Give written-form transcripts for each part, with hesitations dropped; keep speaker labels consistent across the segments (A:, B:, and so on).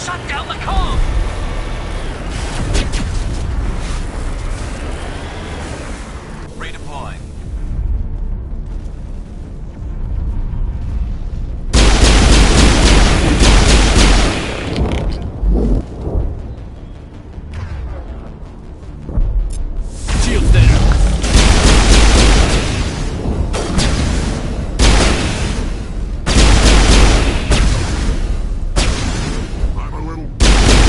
A: Shut down the comm! Redeploying. Shields there.
B: I'm a little...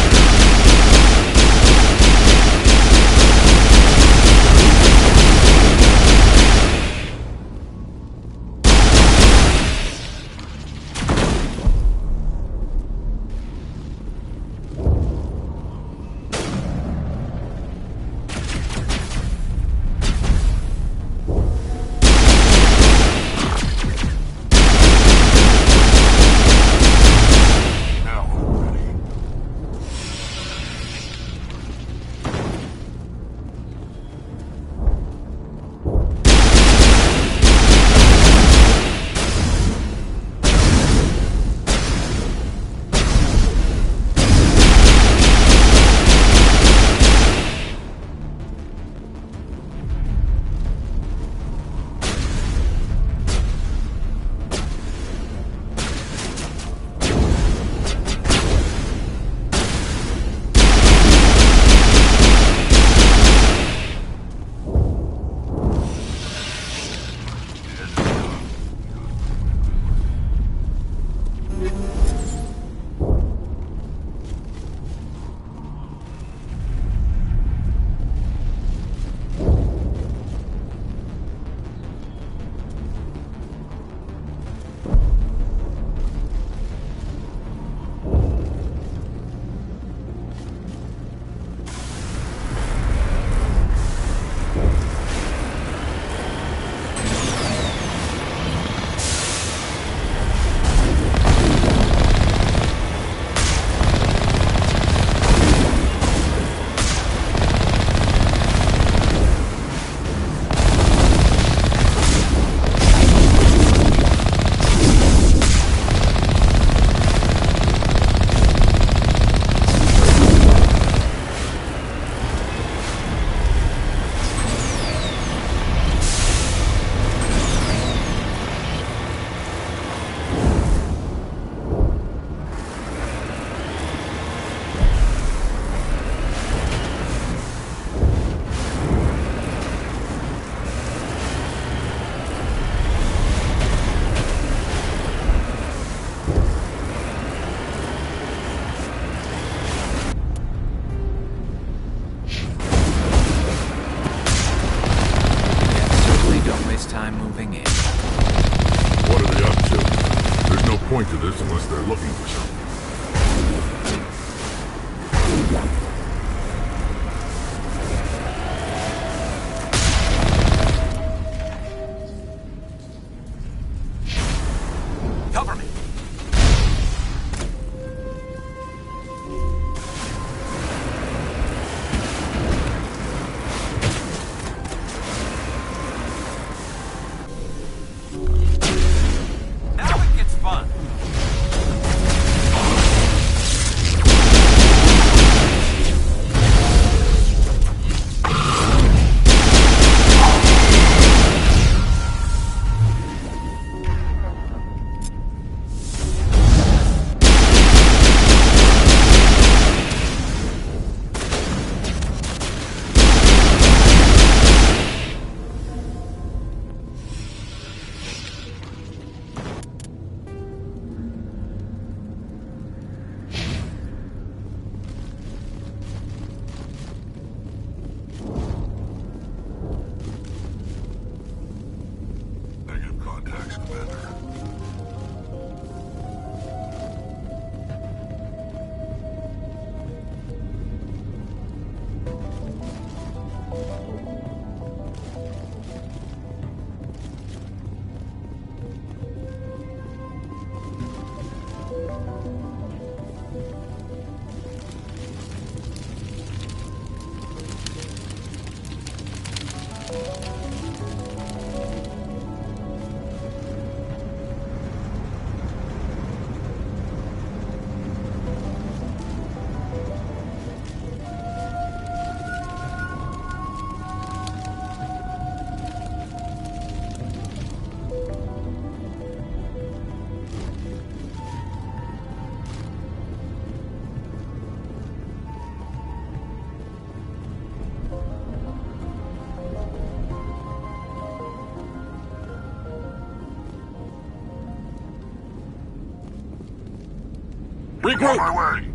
B: Medic on my way!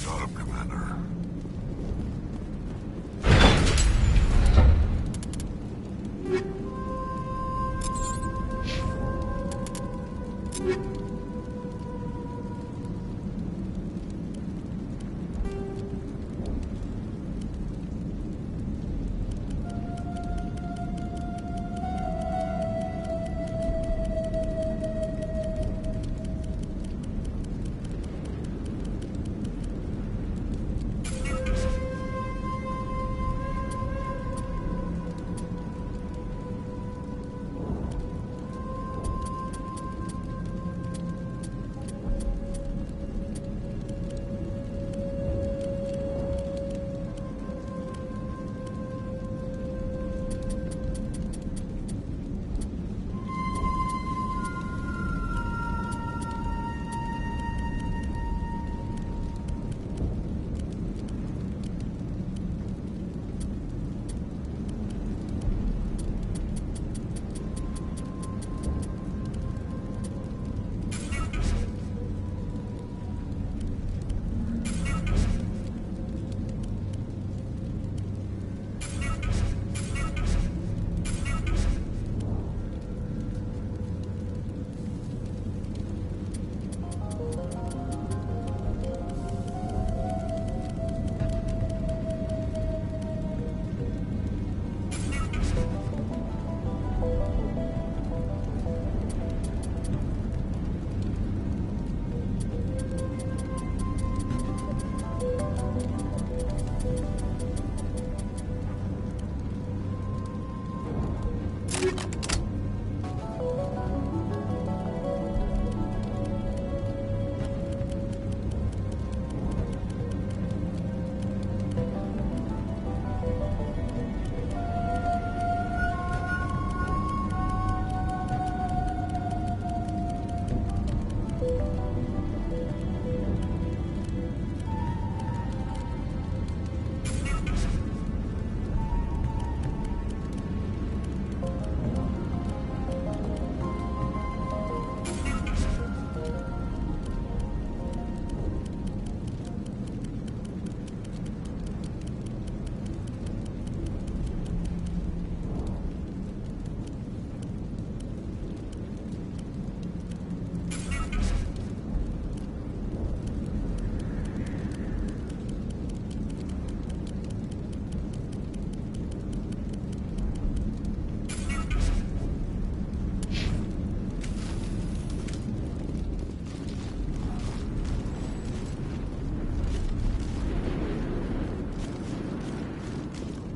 B: Got him, Commander.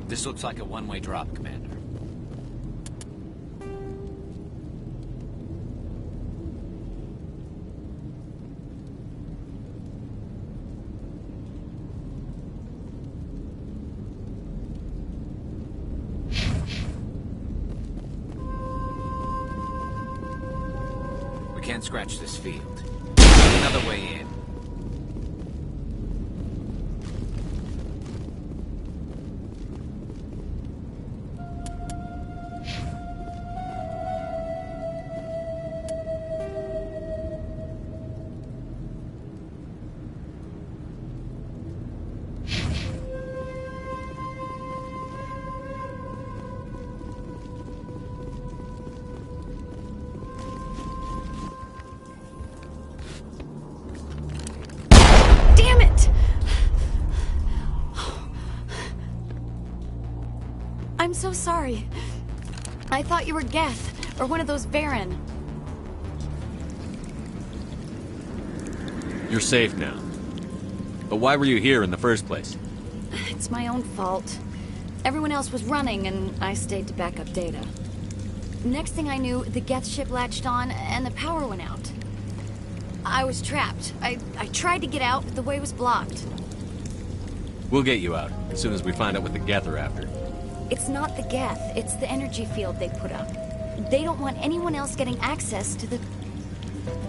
A: This looks like a one-way drop, Commander. We can't scratch this field. Another way in.
C: I'm so sorry. I thought you were Geth, or one of those Baron.
D: You're safe now. But why were you here in the first place?
C: It's my own fault. Everyone else was running, and I stayed to back up data. Next thing I knew, the Geth ship latched on, and the power went out. I was trapped. I tried to get out, but the way was blocked.
D: We'll get you out, as soon as we find out what the Geth are after.
C: It's not the Geth, it's the energy field they put up. They don't want anyone else getting access to the...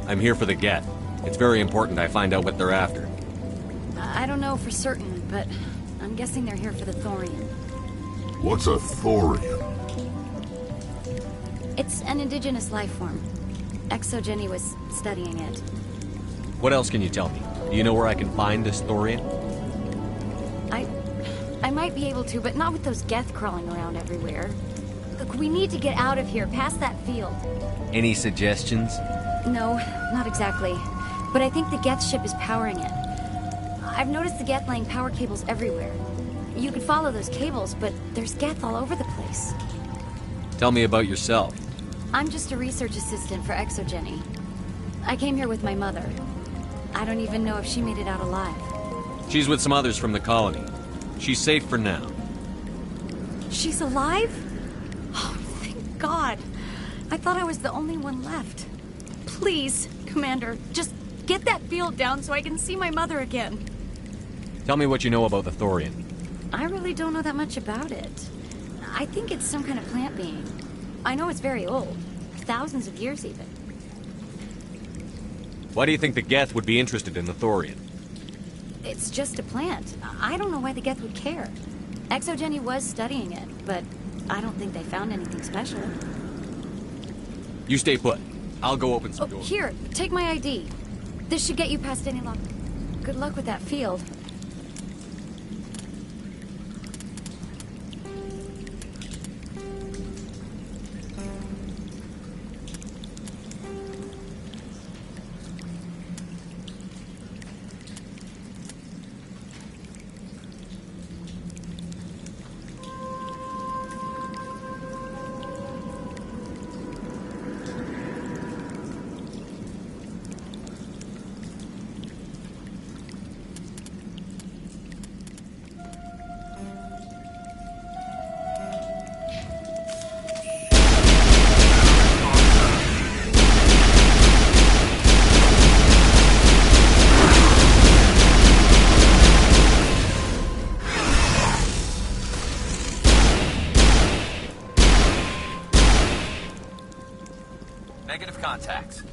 D: I'm here for the Geth. It's very important I find out what they're after.
C: I don't know for certain, but I'm guessing they're here for the Thorian.
B: What's a Thorian?
C: It's an indigenous life form. Exogeny was studying it.
D: What else can you tell me? Do you know where I can find this Thorian?
C: I might be able to, but not with those Geth crawling around everywhere. Look, we need to get out of here, past that field.
D: Any suggestions?
C: No, not exactly. But I think the Geth ship is powering it. I've noticed the Geth laying power cables everywhere. You could follow those cables, but there's Geth all over the place.
D: Tell me about yourself.
C: I'm just a research assistant for Exogeny. I came here with my mother. I don't even know if she made it out alive.
D: She's with some others from the colony. She's safe for now.
C: She's alive? Oh, thank God. I thought I was the only one left. Please, Commander, just get that field down so I can see my mother again.
D: Tell me what you know about the Thorian.
C: I really don't know that much about it. I think it's some kind of plant being. I know it's very old. Thousands of years, even.
D: Why do you think the Geth would be interested in the Thorian?
C: It's just a plant. I don't know why the Geth would care. Exogeny was studying it, but I don't think they found anything special.
D: You stay put. I'll go open some doors.
C: Here, take my ID. This should get you past any lock. Good luck with that field.
A: Negative contacts.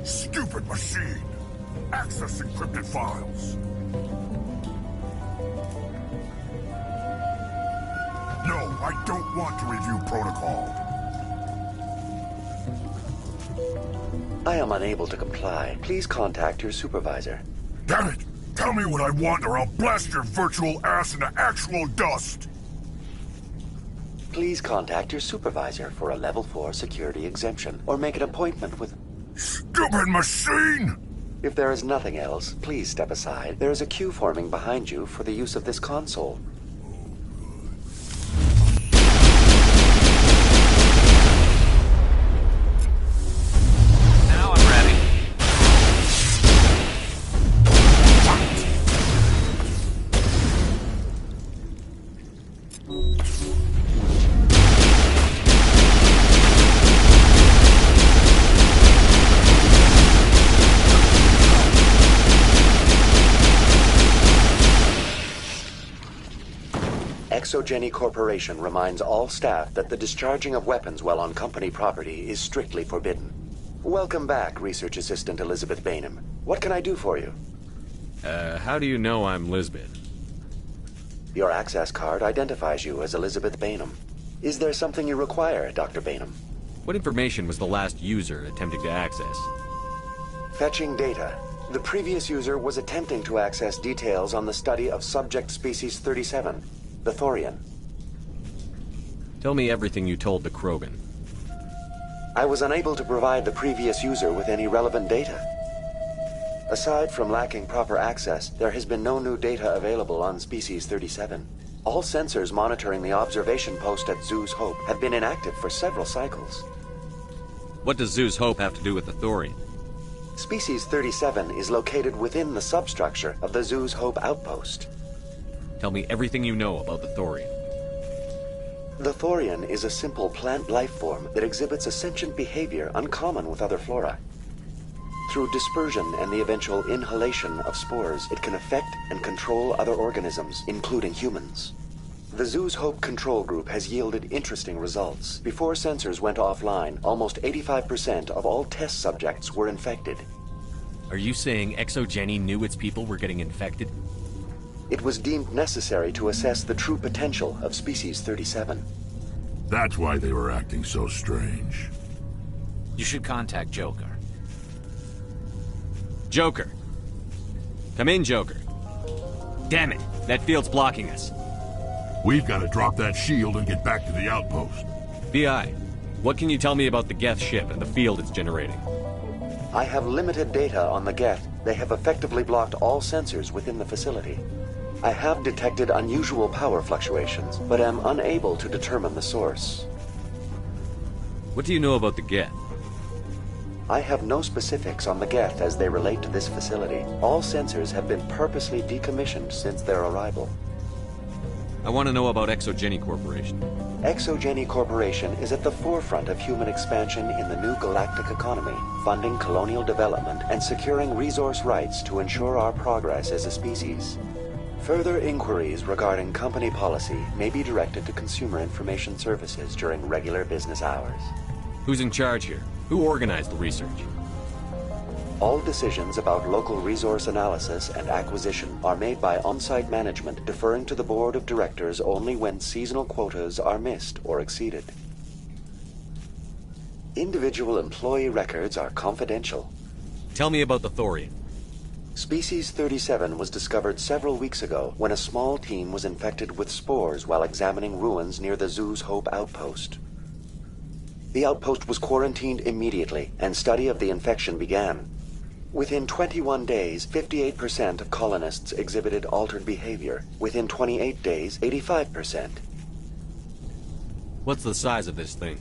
B: Stupid machine! Access encrypted files! No, I don't want to review protocol.
E: I am unable to comply. Please contact your supervisor.
B: Damn it! Tell me what I want or I'll blast your virtual ass into actual dust!
E: Please contact your supervisor for a level 4 security exemption, or make an appointment with...
B: Stupid machine!
E: If there is nothing else, please step aside. There is a queue forming behind you for the use of this console. Exogeny Corporation reminds all staff that the discharging of weapons while on company property is strictly forbidden. Welcome back, Research Assistant Elizabeth Bainham. What can I do for you?
D: How do you know I'm Lisbeth?
E: Your access card identifies you as Elizabeth Bainham. Is there something you require, Dr. Bainham?
D: What information was the last user attempting to access?
E: Fetching data. The previous user was attempting to access details on the study of subject species 37, the Thorian.
D: Tell me everything you told the Krogan.
E: I was unable to provide the previous user with any relevant data. Aside from lacking proper access, there has been no new data available on species 37. All sensors monitoring the observation post at Zhu's Hope have been inactive for several cycles.
D: What does Zhu's Hope have to do with the Thorian?
E: Species 37 is located within the substructure of the Zhu's Hope outpost.
D: Tell me everything you know about the Thorian.
E: The Thorian is a simple plant life form that exhibits a sentient behavior uncommon with other flora. Through dispersion and the eventual inhalation of spores, it can affect and control other organisms, including humans. The Zhu's Hope control group has yielded interesting results. Before sensors went offline, almost 85% of all test subjects were infected.
D: Are you saying Exogeny knew its people were getting infected?
E: It was deemed necessary to assess the true potential of species 37.
B: That's why they were acting so strange.
A: You should contact Joker.
D: Joker! Come in, Joker. Damn it! That field's blocking us.
B: We've got to drop that shield and get back to the outpost.
D: BI, what can you tell me about the Geth ship and the field it's generating?
E: I have limited data on the Geth. They have effectively blocked all sensors within the facility. I have detected unusual power fluctuations, but am unable to determine the source.
D: What do you know about the Geth?
E: I have no specifics on the Geth as they relate to this facility. All sensors have been purposely decommissioned since their arrival.
D: I want to know about Exogeny Corporation.
E: Exogeny Corporation is at the forefront of human expansion in the new galactic economy, funding colonial development and securing resource rights to ensure our progress as a species. Further inquiries regarding company policy may be directed to Consumer Information Services during regular business hours.
D: Who's in charge here? Who organized the research?
E: All decisions about local resource analysis and acquisition are made by on-site management, deferring to the board of directors only when seasonal quotas are missed or exceeded. Individual employee records are confidential.
D: Tell me about the Thorian.
E: Species 37 was discovered several weeks ago when a small team was infected with spores while examining ruins near the Zhu's Hope outpost. The outpost was quarantined immediately, and study of the infection began. Within 21 days, 58% of colonists exhibited altered behavior. Within 28 days, 85%.
D: What's the size of this thing?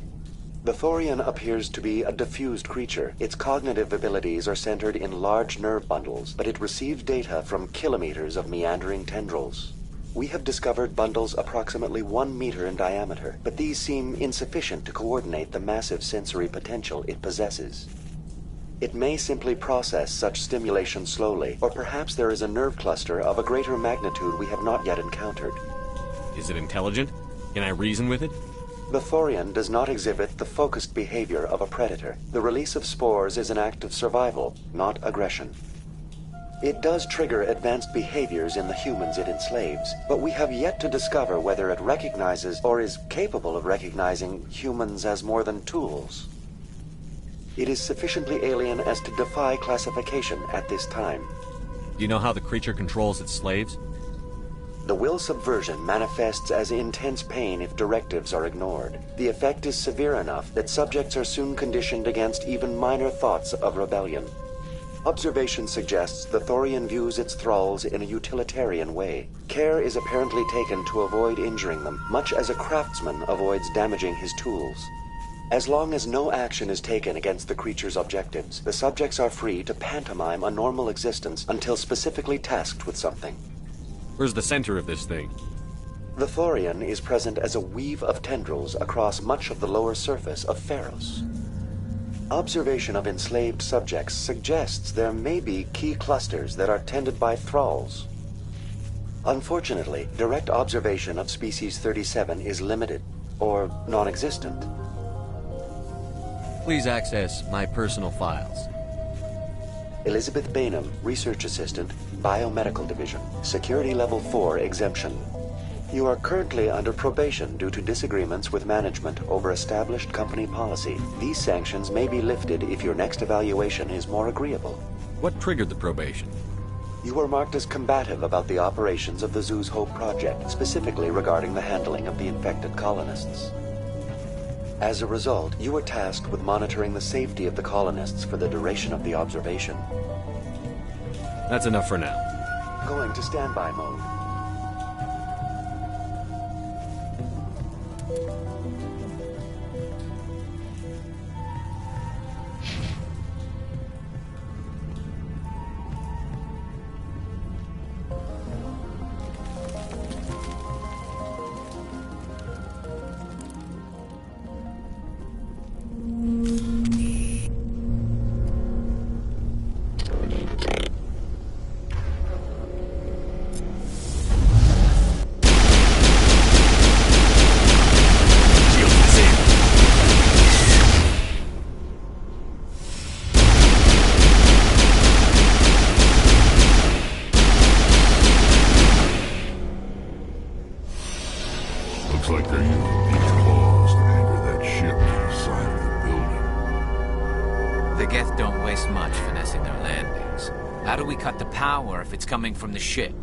E: The Thorian appears to be a diffused creature. Its cognitive abilities are centered in large nerve bundles, but it receives data from kilometers of meandering tendrils. We have discovered bundles approximately 1 meter in diameter, but these seem insufficient to coordinate the massive sensory potential it possesses. It may simply process such stimulation slowly, or perhaps there is a nerve cluster of a greater magnitude we have not yet encountered.
D: Is it intelligent? Can I reason with it?
E: The Thorian does not exhibit the focused behavior of a predator. The release of spores is an act of survival, not aggression. It does trigger advanced behaviors in the humans it enslaves, but we have yet to discover whether it recognizes or is capable of recognizing humans as more than tools. It is sufficiently alien as to defy classification at this time.
D: Do you know how the creature controls its slaves?
E: The will subversion manifests as intense pain if directives are ignored. The effect is severe enough that subjects are soon conditioned against even minor thoughts of rebellion. Observation suggests the Thorian views its thralls in a utilitarian way. Care is apparently taken to avoid injuring them, much as a craftsman avoids damaging his tools. As long as no action is taken against the creature's objectives, the subjects are free to pantomime a normal existence until specifically tasked with something.
D: Where's the center of this thing?
E: The Thorian is present as a weave of tendrils across much of the lower surface of Pharos. Observation of enslaved subjects suggests there may be key clusters that are tended by thralls. Unfortunately, direct observation of species 37 is limited, or non-existent.
D: Please access my personal files.
E: Elizabeth Bainham, Research Assistant, Biomedical Division, Security Level 4 exemption. You are currently under probation due to disagreements with management over established company policy. These sanctions may be lifted if your next evaluation is more agreeable.
D: What triggered the probation?
E: You were marked as combative about the operations of the Zoo's Hope project, specifically regarding the handling of the infected colonists. As a result, you were tasked with monitoring the safety of the colonists for the duration of the observation.
D: That's enough for now.
E: Going to standby mode.
B: Looks like they're using these claws to anchor that ship to the side of the building.
A: The Geth don't waste much finessing their landings. How do we cut the power if it's coming from the ship?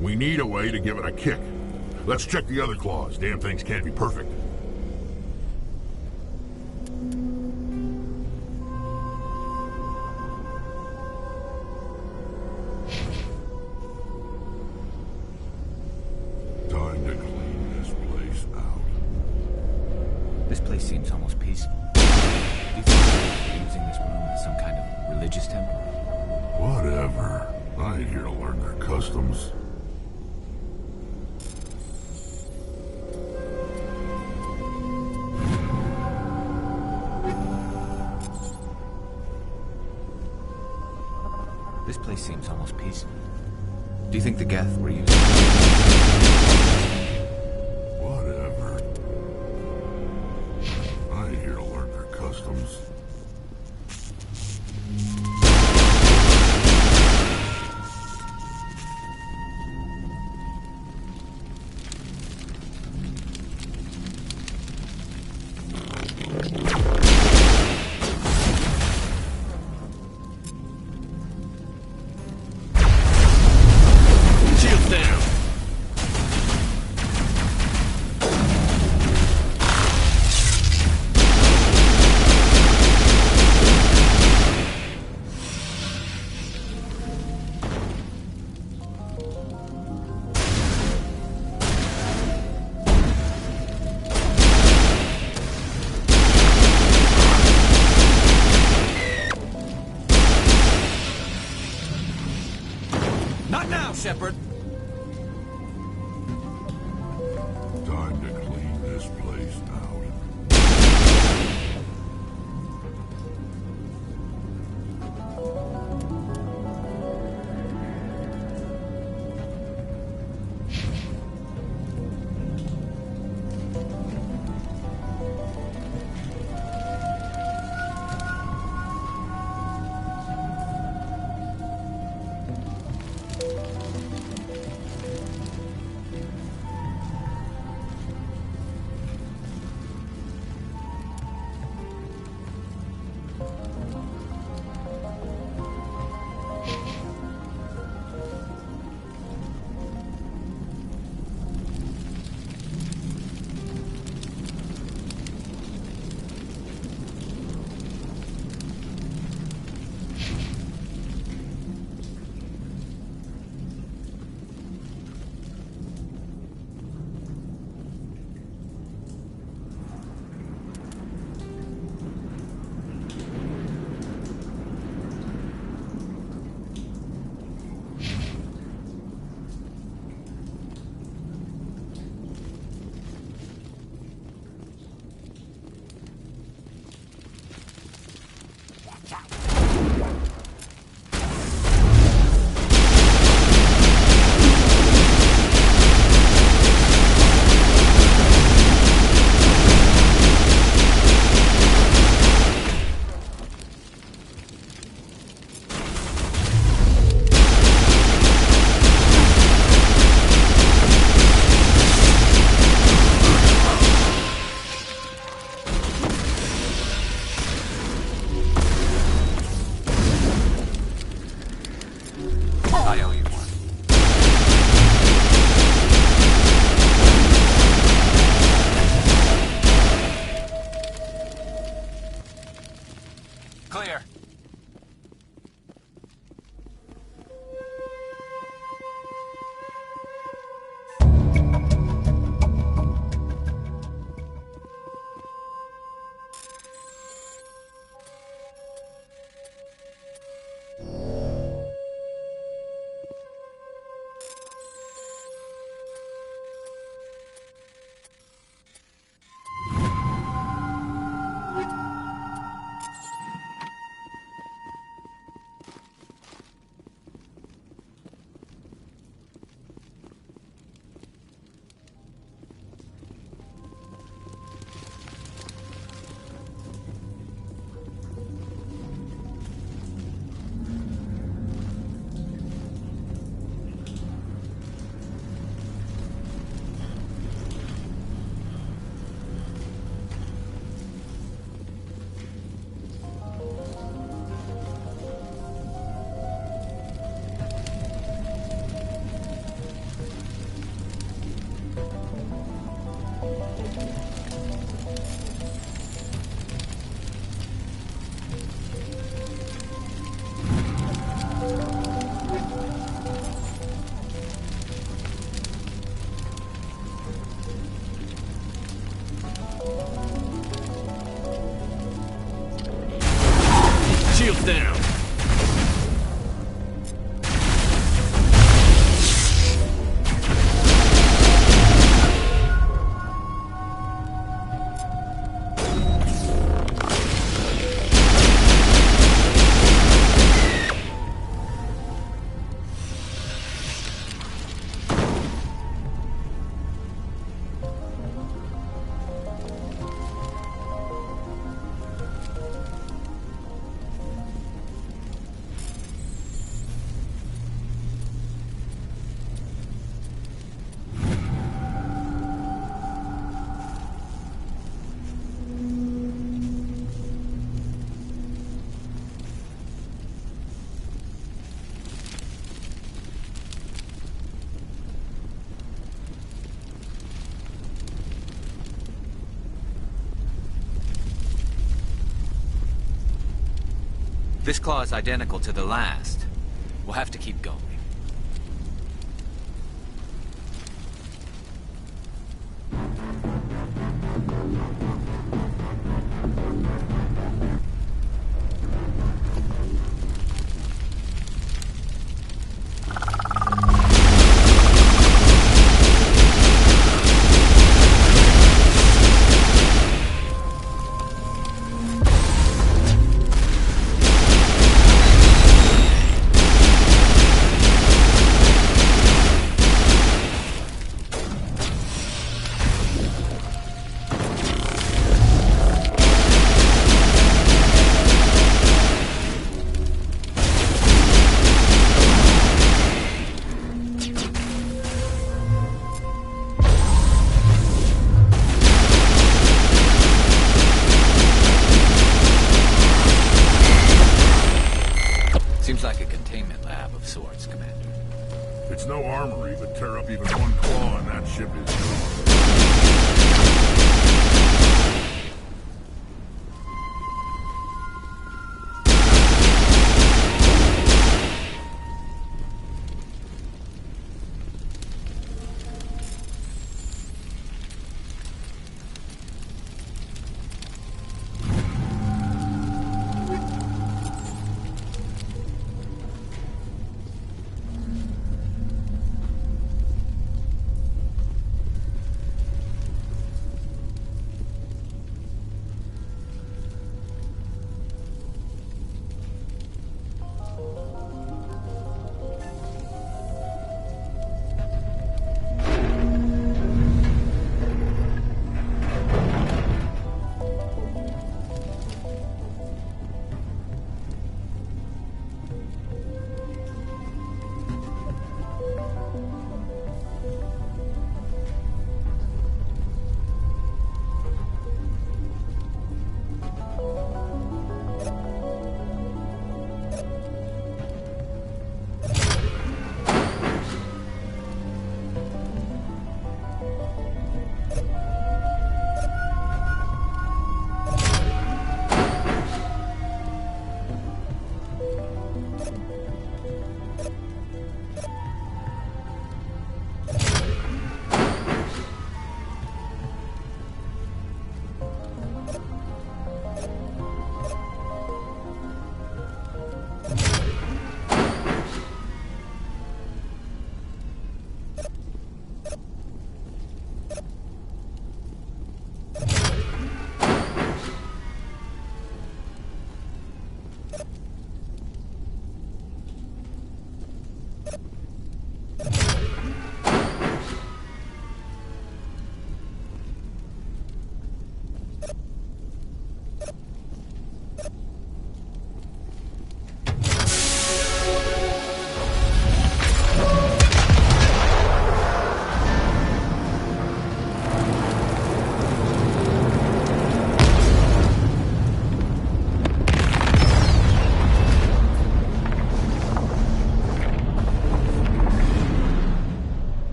B: We need a way to give it a kick. Let's check the other claws. Damn things can't be perfect. Time to clean this place out.
A: This place seems almost peaceful. Do you think they're using this room as some kind of religious temple?
B: Whatever. I ain't here to learn their customs.
A: This place seems almost peaceful. Do you think the Geth were using...
B: Whatever. I ain't here to learn their customs.
D: Shields down! Not now, Shepard!
B: Time to clean this place out.
A: Clear.
D: Shields down.
A: This claw is identical to the last. We'll have to keep going. Seems like a containment lab of sorts, Commander.
B: It's no armory, but tear up even one claw and that ship is gone.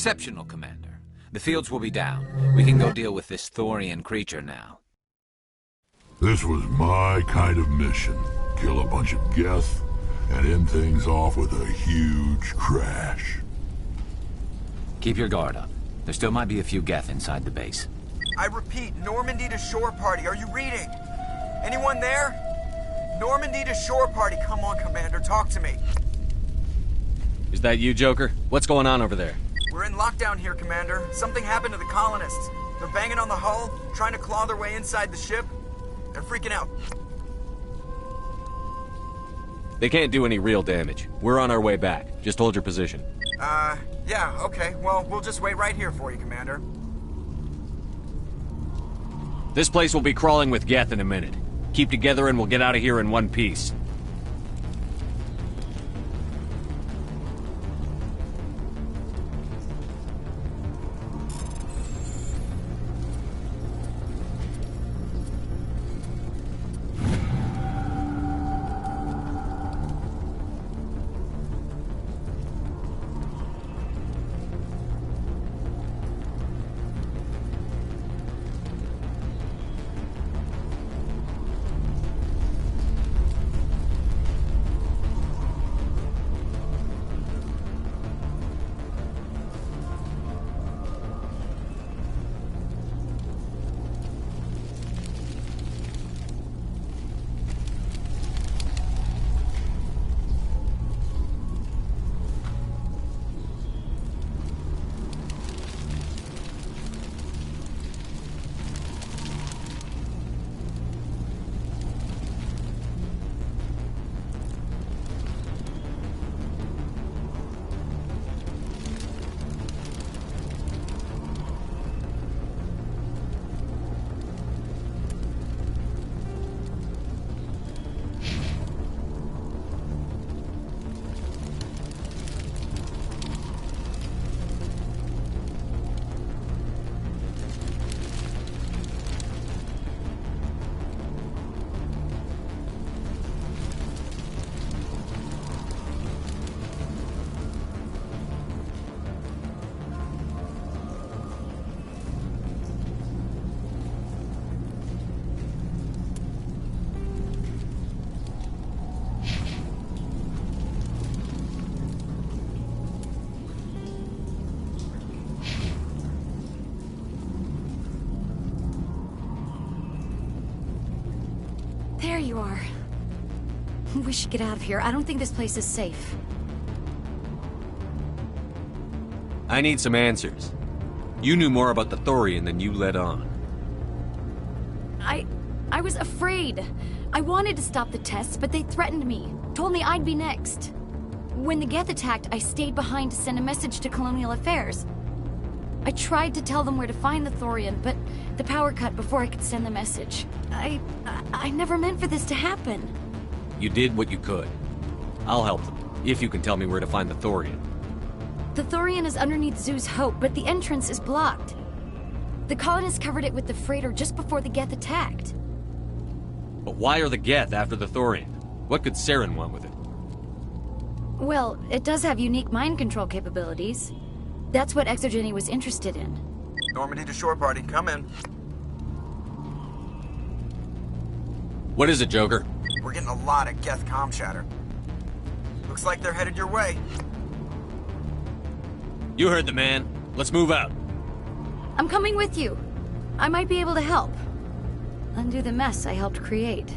A: Exceptional, Commander. The fields will be down. We can go deal with this Thorian creature now.
B: This was my kind of mission. Kill a bunch of Geth, and end things off with a huge crash.
A: Keep your guard up. There still might be a few Geth inside the base.
F: I repeat, Normandy to shore party. Are you reading? Anyone there? Normandy to shore party. Come on, Commander, talk to me.
D: Is that you, Joker? What's going on over there?
F: We're in lockdown here, Commander. Something happened to the colonists. They're banging on the hull, trying to claw their way inside the ship. They're freaking out.
D: They can't do any real damage. We're on our way back. Just hold your position.
F: Yeah, okay. Well, we'll just wait right here for you, Commander.
D: This place will be crawling with Geth in a minute. Keep together and we'll get out of here in one piece.
C: There you are. We should get out of here. I don't think this place is safe.
D: I need some answers. You knew more about the Thorian than you let on.
C: I was afraid. I wanted to stop the tests, but they threatened me. Told me I'd be next. When the Geth attacked, I stayed behind to send a message to Colonial Affairs. I tried to tell them where to find the Thorian, but the power cut before I could send the message. I never meant for this to happen.
D: You did what you could. I'll help them, if you can tell me where to find the Thorian.
C: The Thorian is underneath Zoo's Hope, but the entrance is blocked. The colonists covered it with the freighter just before the Geth attacked.
D: But why are the Geth after the Thorian? What could Saren want with it?
C: Well, it does have unique mind control capabilities. That's what Exogeny was interested in.
F: Normandy to shore party. Come in.
D: What is it, Joker?
F: We're getting a lot of Geth comm chatter. Looks like they're headed your way.
D: You heard the man. Let's move out.
C: I'm coming with you. I might be able to help. Undo the mess I helped create.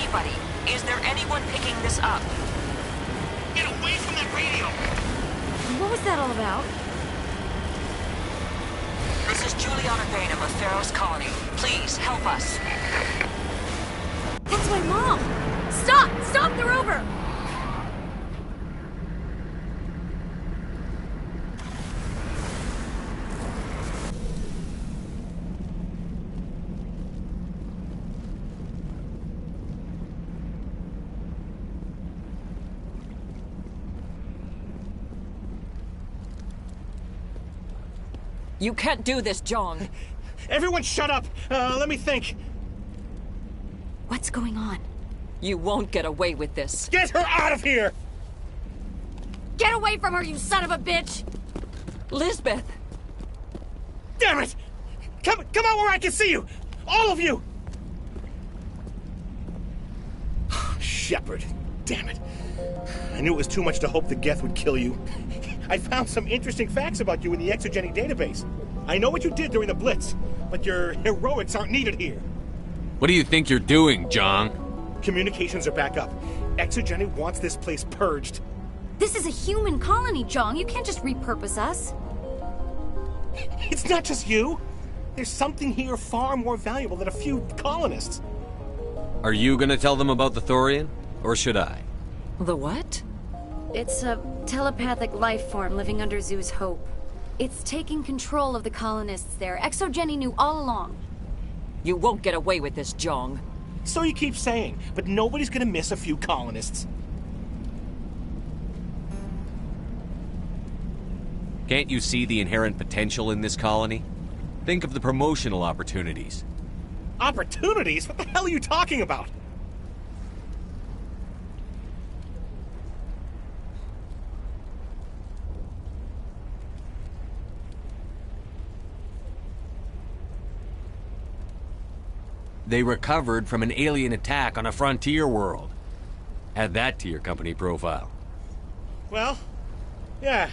G: anybody. Is there anyone picking this up?
H: Get away from that radio!
C: What was that all about?
G: This is Juliana Bainham of Pharaoh's Colony. Please, help us.
C: That's my mom! Stop! Stop the rover!
G: You can't do this, John.
H: Everyone shut up! Let me think.
C: What's going on?
G: You won't get away with this.
H: Get her out of here!
C: Get away from her, you son of a bitch!
G: Lisbeth!
H: Damn it! Come out where I can see you! All of you! Shepard, damn it. I knew it was too much to hope that Geth would kill you. I found some interesting facts about you in the Exogeny database. I know what you did during the Blitz, but your heroics aren't needed here.
D: What do you think you're doing, John?
H: Communications are back up. Exogeny wants this place purged.
C: This is a human colony, Jong. You can't just repurpose us.
H: It's not just you. There's something here far more valuable than a few colonists.
D: Are you gonna tell them about the Thorian? Or should I?
G: The what?
C: It's a telepathic life form living under Zoo's hope. It's taking control of the colonists there. Exogeny knew all along.
G: You won't get away with this, Jong.
H: So you keep saying, but nobody's gonna miss a few colonists.
D: Can't you see the inherent potential in this colony? Think of the promotional opportunities.
H: Opportunities? What the hell are you talking about?
D: They recovered from an alien attack on a frontier world. Add that to your company profile.
H: Well, yeah.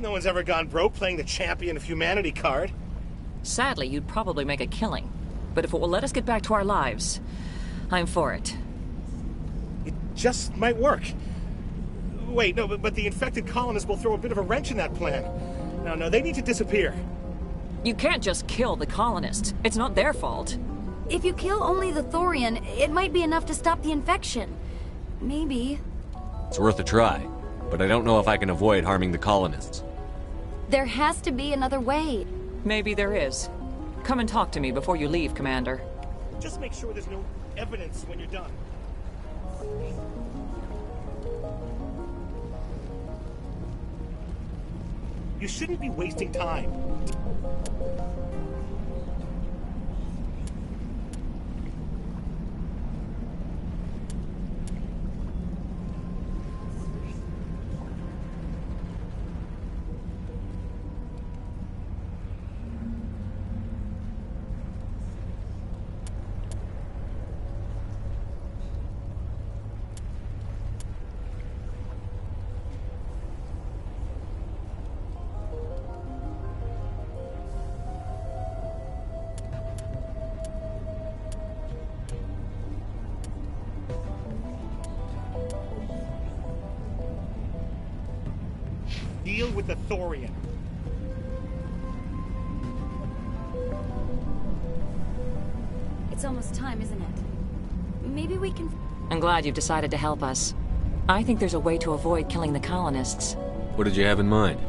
H: No one's ever gone broke playing the champion of humanity card.
G: Sadly, you'd probably make a killing. But if it will let us get back to our lives, I'm for it.
H: It just might work. Wait, no, but the infected colonists will throw a bit of a wrench in that plan. No, they need to disappear.
G: You can't just kill the colonists. It's not their fault.
C: If you kill only the Thorian, it might be enough to stop the infection. Maybe.
D: It's worth a try, but I don't know if I can avoid harming the colonists.
C: There has to be another way.
G: Maybe there is. Come and talk to me before you leave, Commander.
H: Just make sure there's no evidence when you're done. You shouldn't be wasting time. Deal with the Thorian.
C: It's almost time, isn't it? Maybe we can...
G: I'm glad you've decided to help us. I think there's a way to avoid killing the colonists.
D: What did you have in mind?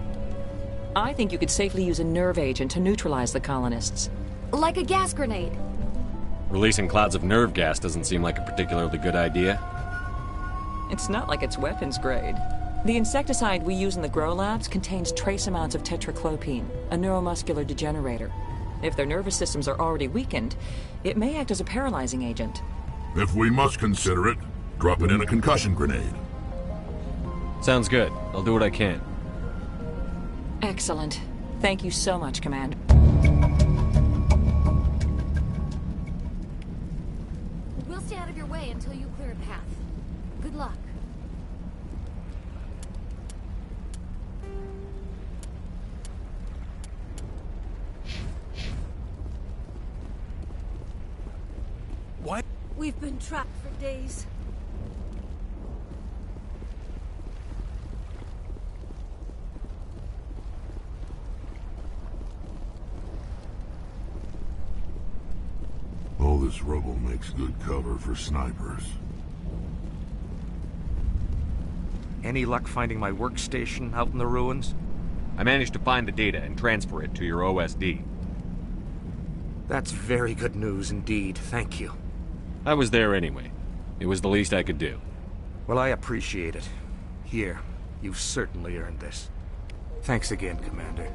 G: I think you could safely use a nerve agent to neutralize the colonists.
C: Like a gas grenade.
D: Releasing clouds of nerve gas doesn't seem like a particularly good idea.
G: It's not like it's weapons grade. The insecticide we use in the Grow Labs contains trace amounts of tetraclopine, a neuromuscular degenerator. If their nervous systems are already weakened, it may act as a paralyzing agent.
B: If we must consider it, drop it in a concussion grenade.
D: Sounds good. I'll do what I can.
G: Excellent. Thank you so much, Commander.
C: We'll stay out of your way until you clear a path. Good luck.
I: We've been trapped for days.
B: All this rubble makes good cover for snipers.
J: Any luck finding my workstation out in the ruins?
D: I managed to find the data and transfer it to your OSD.
J: That's very good news indeed, thank you.
D: I was there anyway. It was the least I could do.
J: Well, I appreciate it. Here, you've certainly earned this. Thanks again, Commander.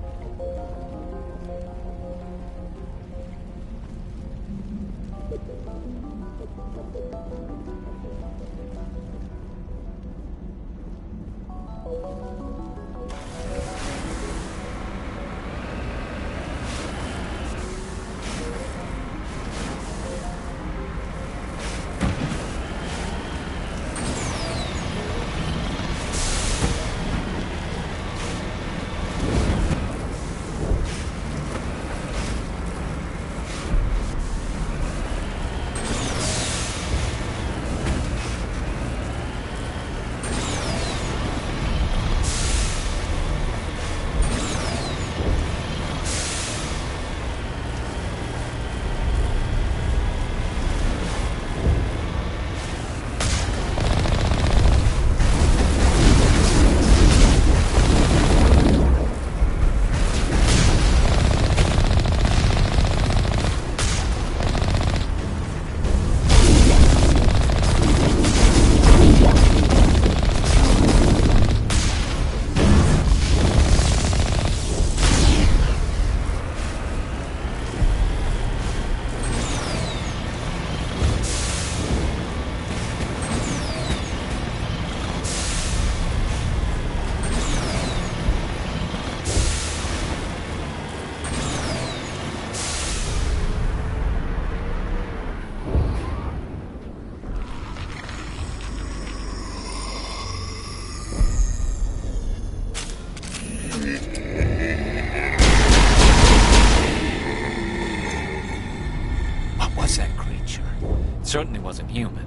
A: Certainly wasn't human.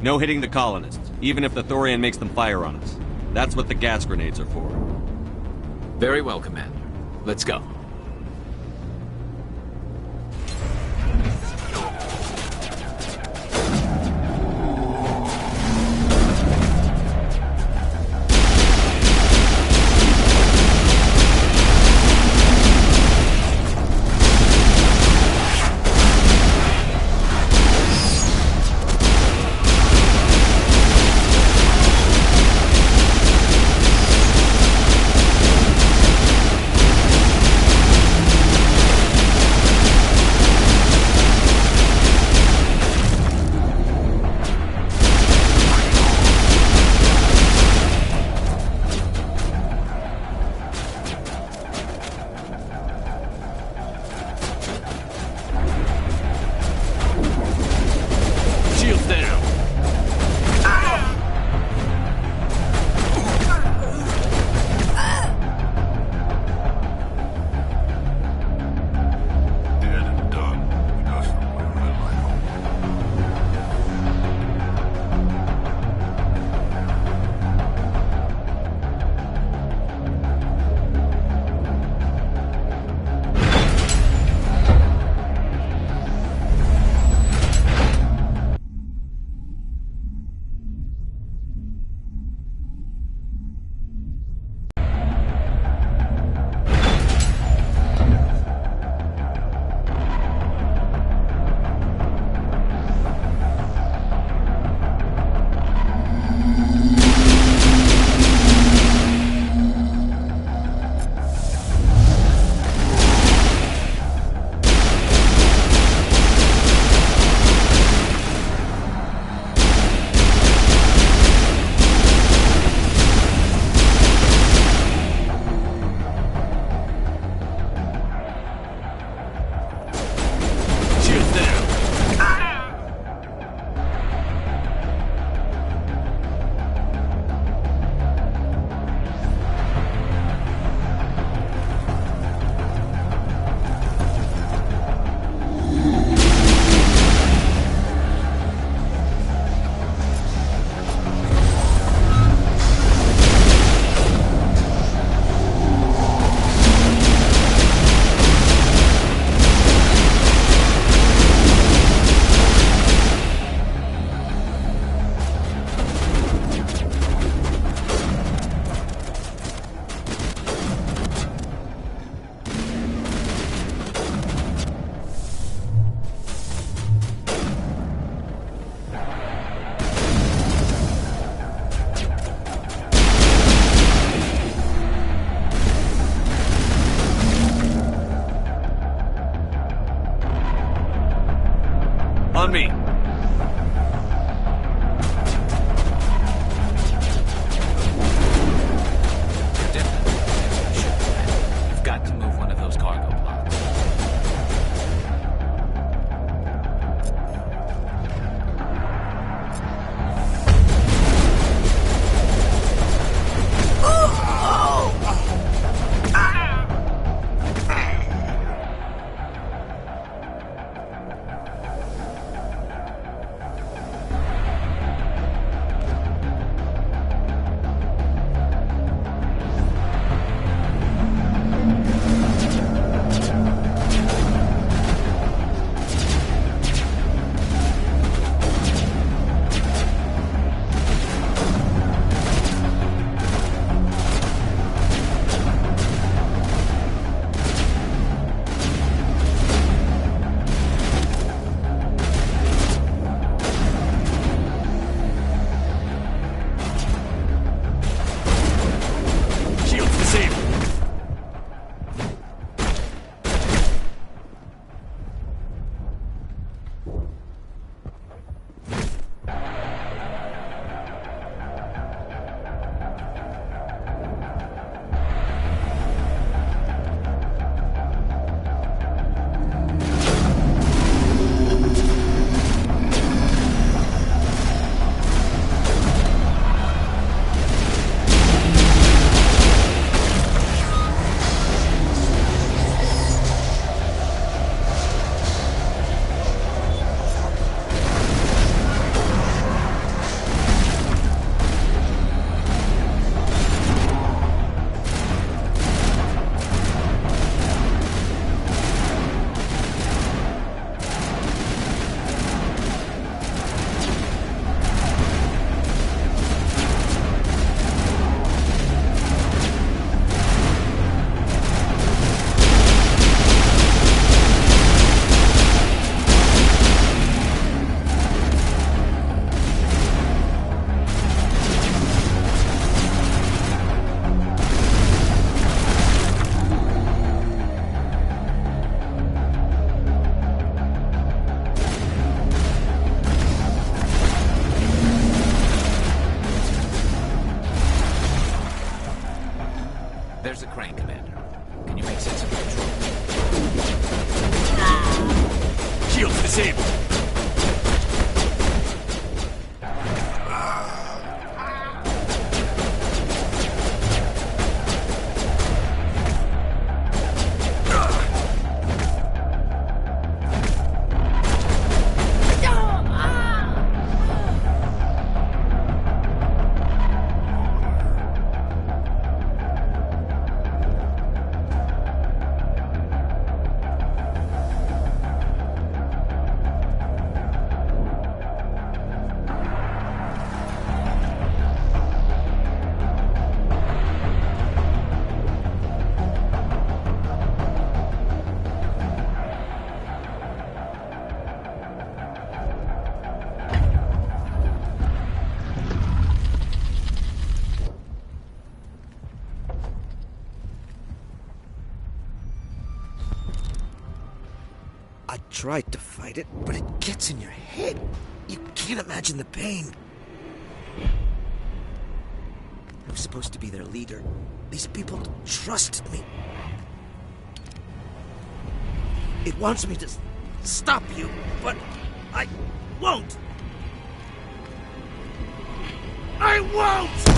D: No hitting the colonists, even if the Thorian makes them fire on us. That's what the gas grenades are for.
A: Very well, Commander. Let's go. there's the crane, Commander. Can you make sense of the control?
D: Shields disabled.
K: I tried to fight it, but it gets in your head. You can't imagine the pain. I'm supposed to be their leader. These people trusted me. It wants me to stop you, but I won't. I won't!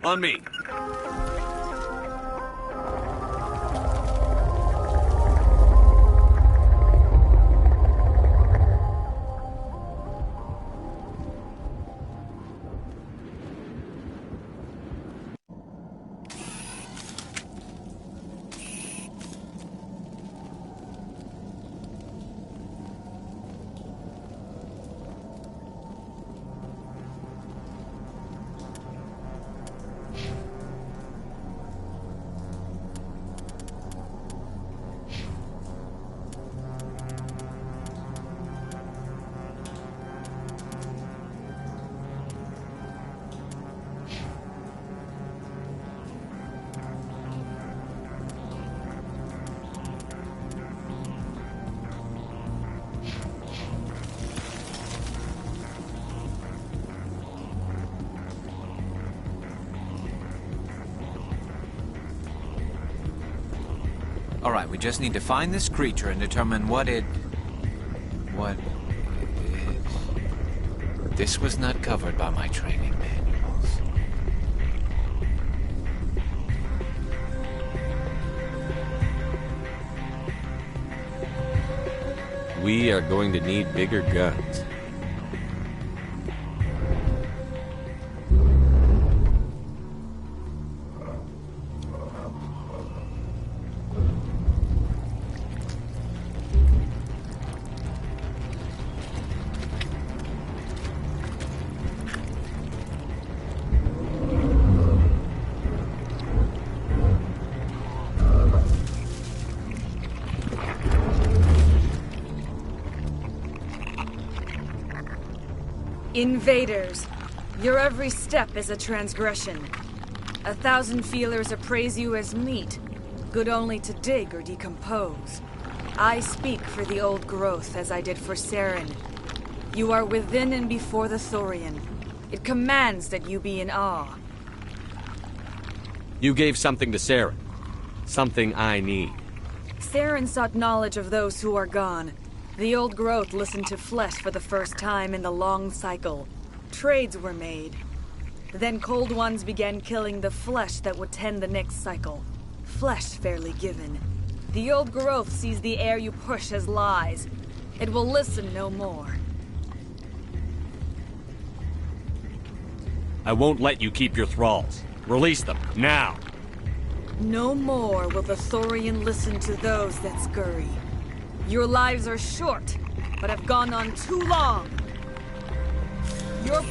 D: On me.
A: All right, we just need to find this creature and determine what it is. This was not covered by my training manuals.
D: We are going to need bigger guns.
L: Invaders, your every step is a transgression. 1,000 feelers appraise you as meat, good only to dig or decompose. I speak for the old growth as I did for Saren. You are within and before the Thorian. It commands that you be in awe.
D: You gave something to Saren. Something I need.
L: Saren sought knowledge of those who are gone. The old growth listened to flesh for the first time in the long cycle. Trades were made. Then Cold Ones began killing the flesh that would tend the next cycle. Flesh fairly given. The old growth sees the air you push as lies. It will listen no more.
D: I won't let you keep your thralls. Release them, now!
L: No more will the Thorian listen to those that scurry. Your lives are short, but have gone on too long. Your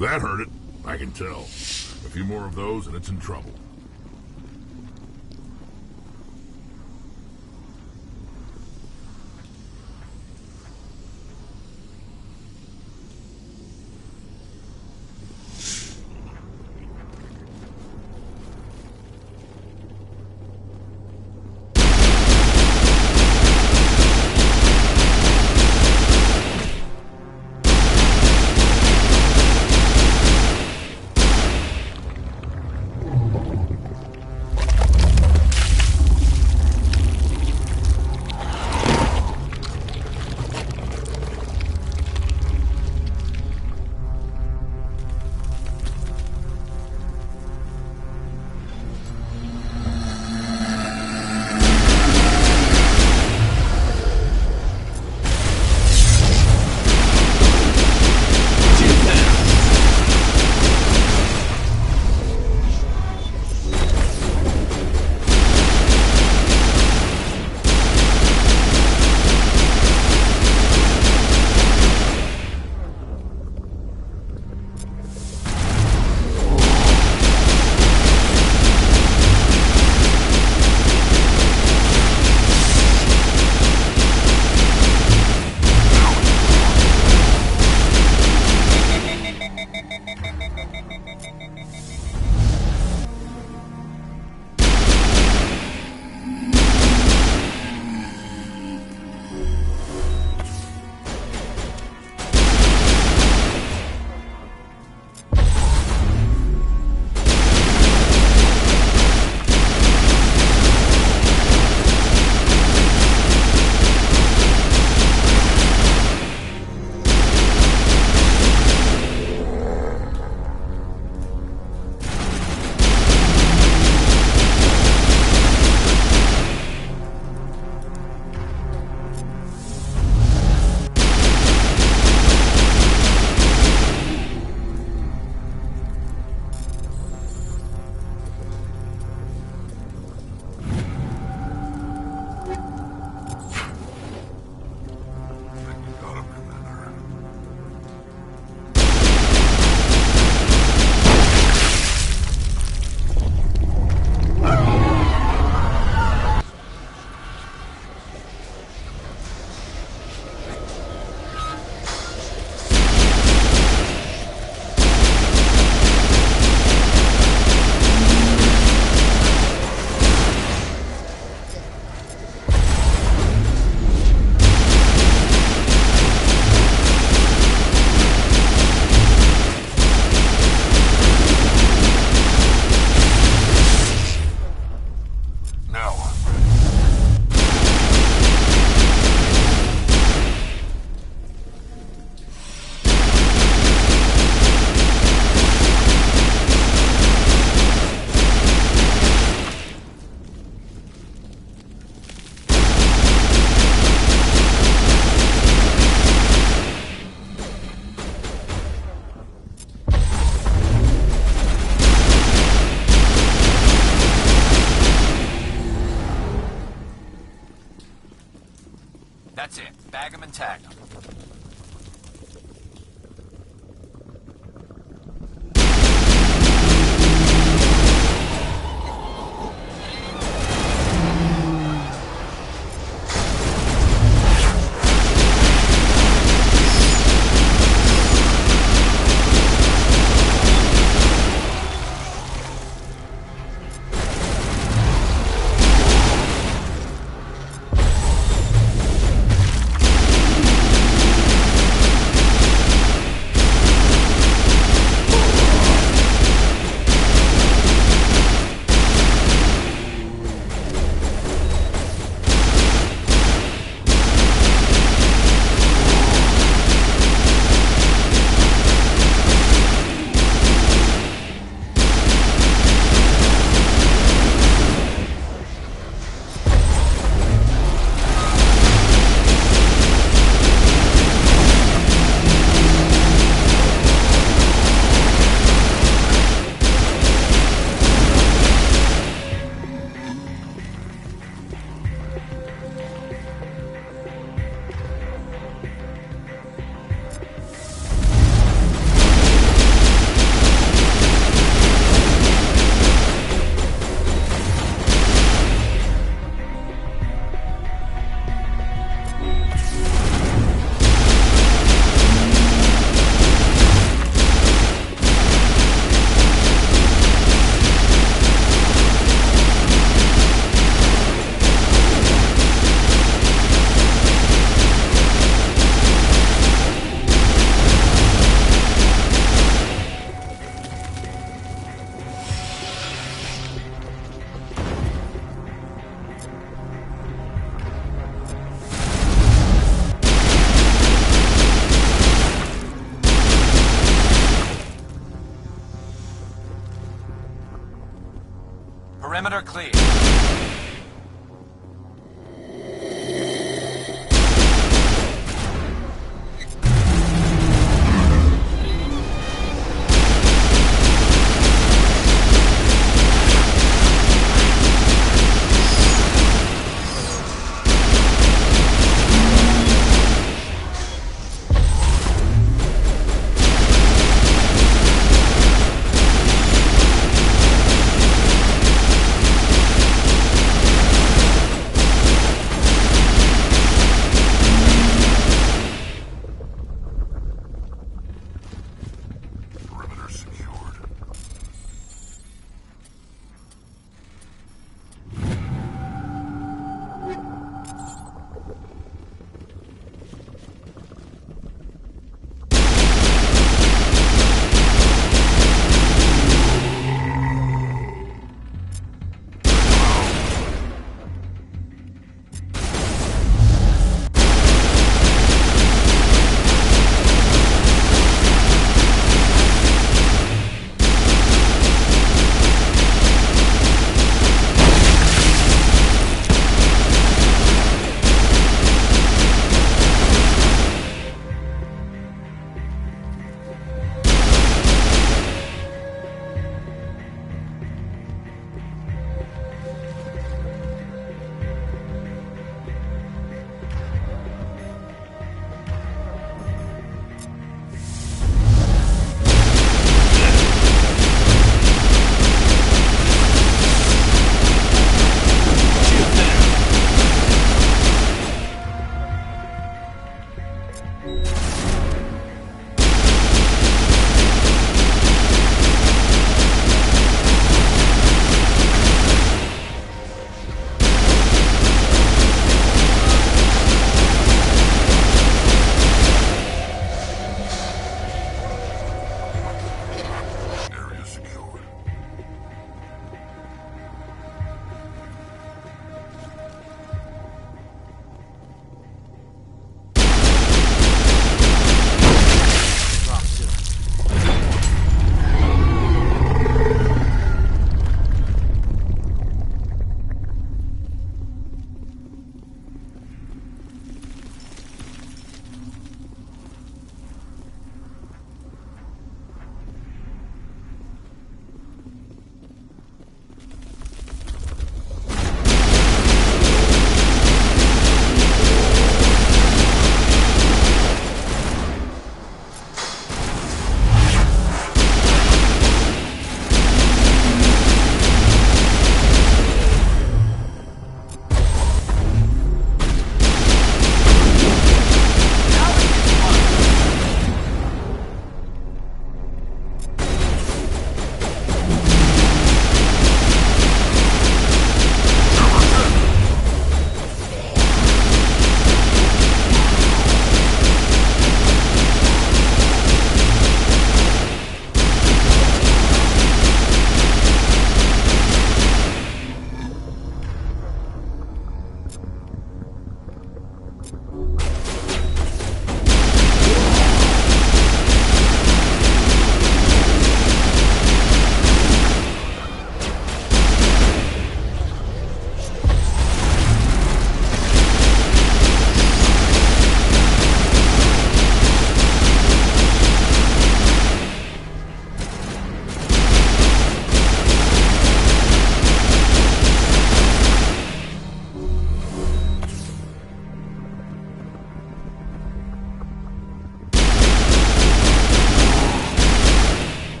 B: That hurt it. I can tell. A few more of those and it's in trouble.
A: That's it. Bag them and tag them. Perimeter clear.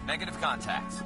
A: Negative contacts.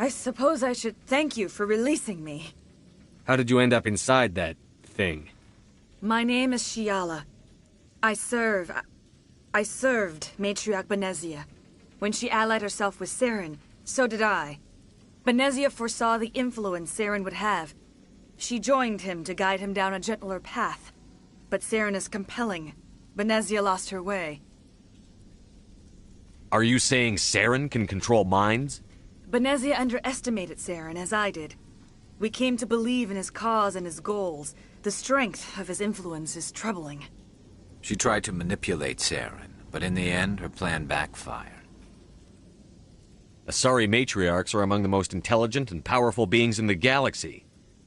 L: I suppose I should thank you for releasing me.
D: How did you end up inside that thing?
L: My name is Shiala. I served Matriarch Benezia. When she allied herself with Saren, so did I. Benezia foresaw the influence Saren would have. She joined him to guide him down a gentler path. But Saren is compelling. Benezia lost her way.
D: Are you saying Saren can control minds?
L: Benezia underestimated Saren, as I did. We came to believe in his cause and his goals. The strength of his influence is troubling.
A: She tried to manipulate Saren, but in the end, her plan backfired.
D: Asari matriarchs are among the most intelligent and powerful beings in the galaxy.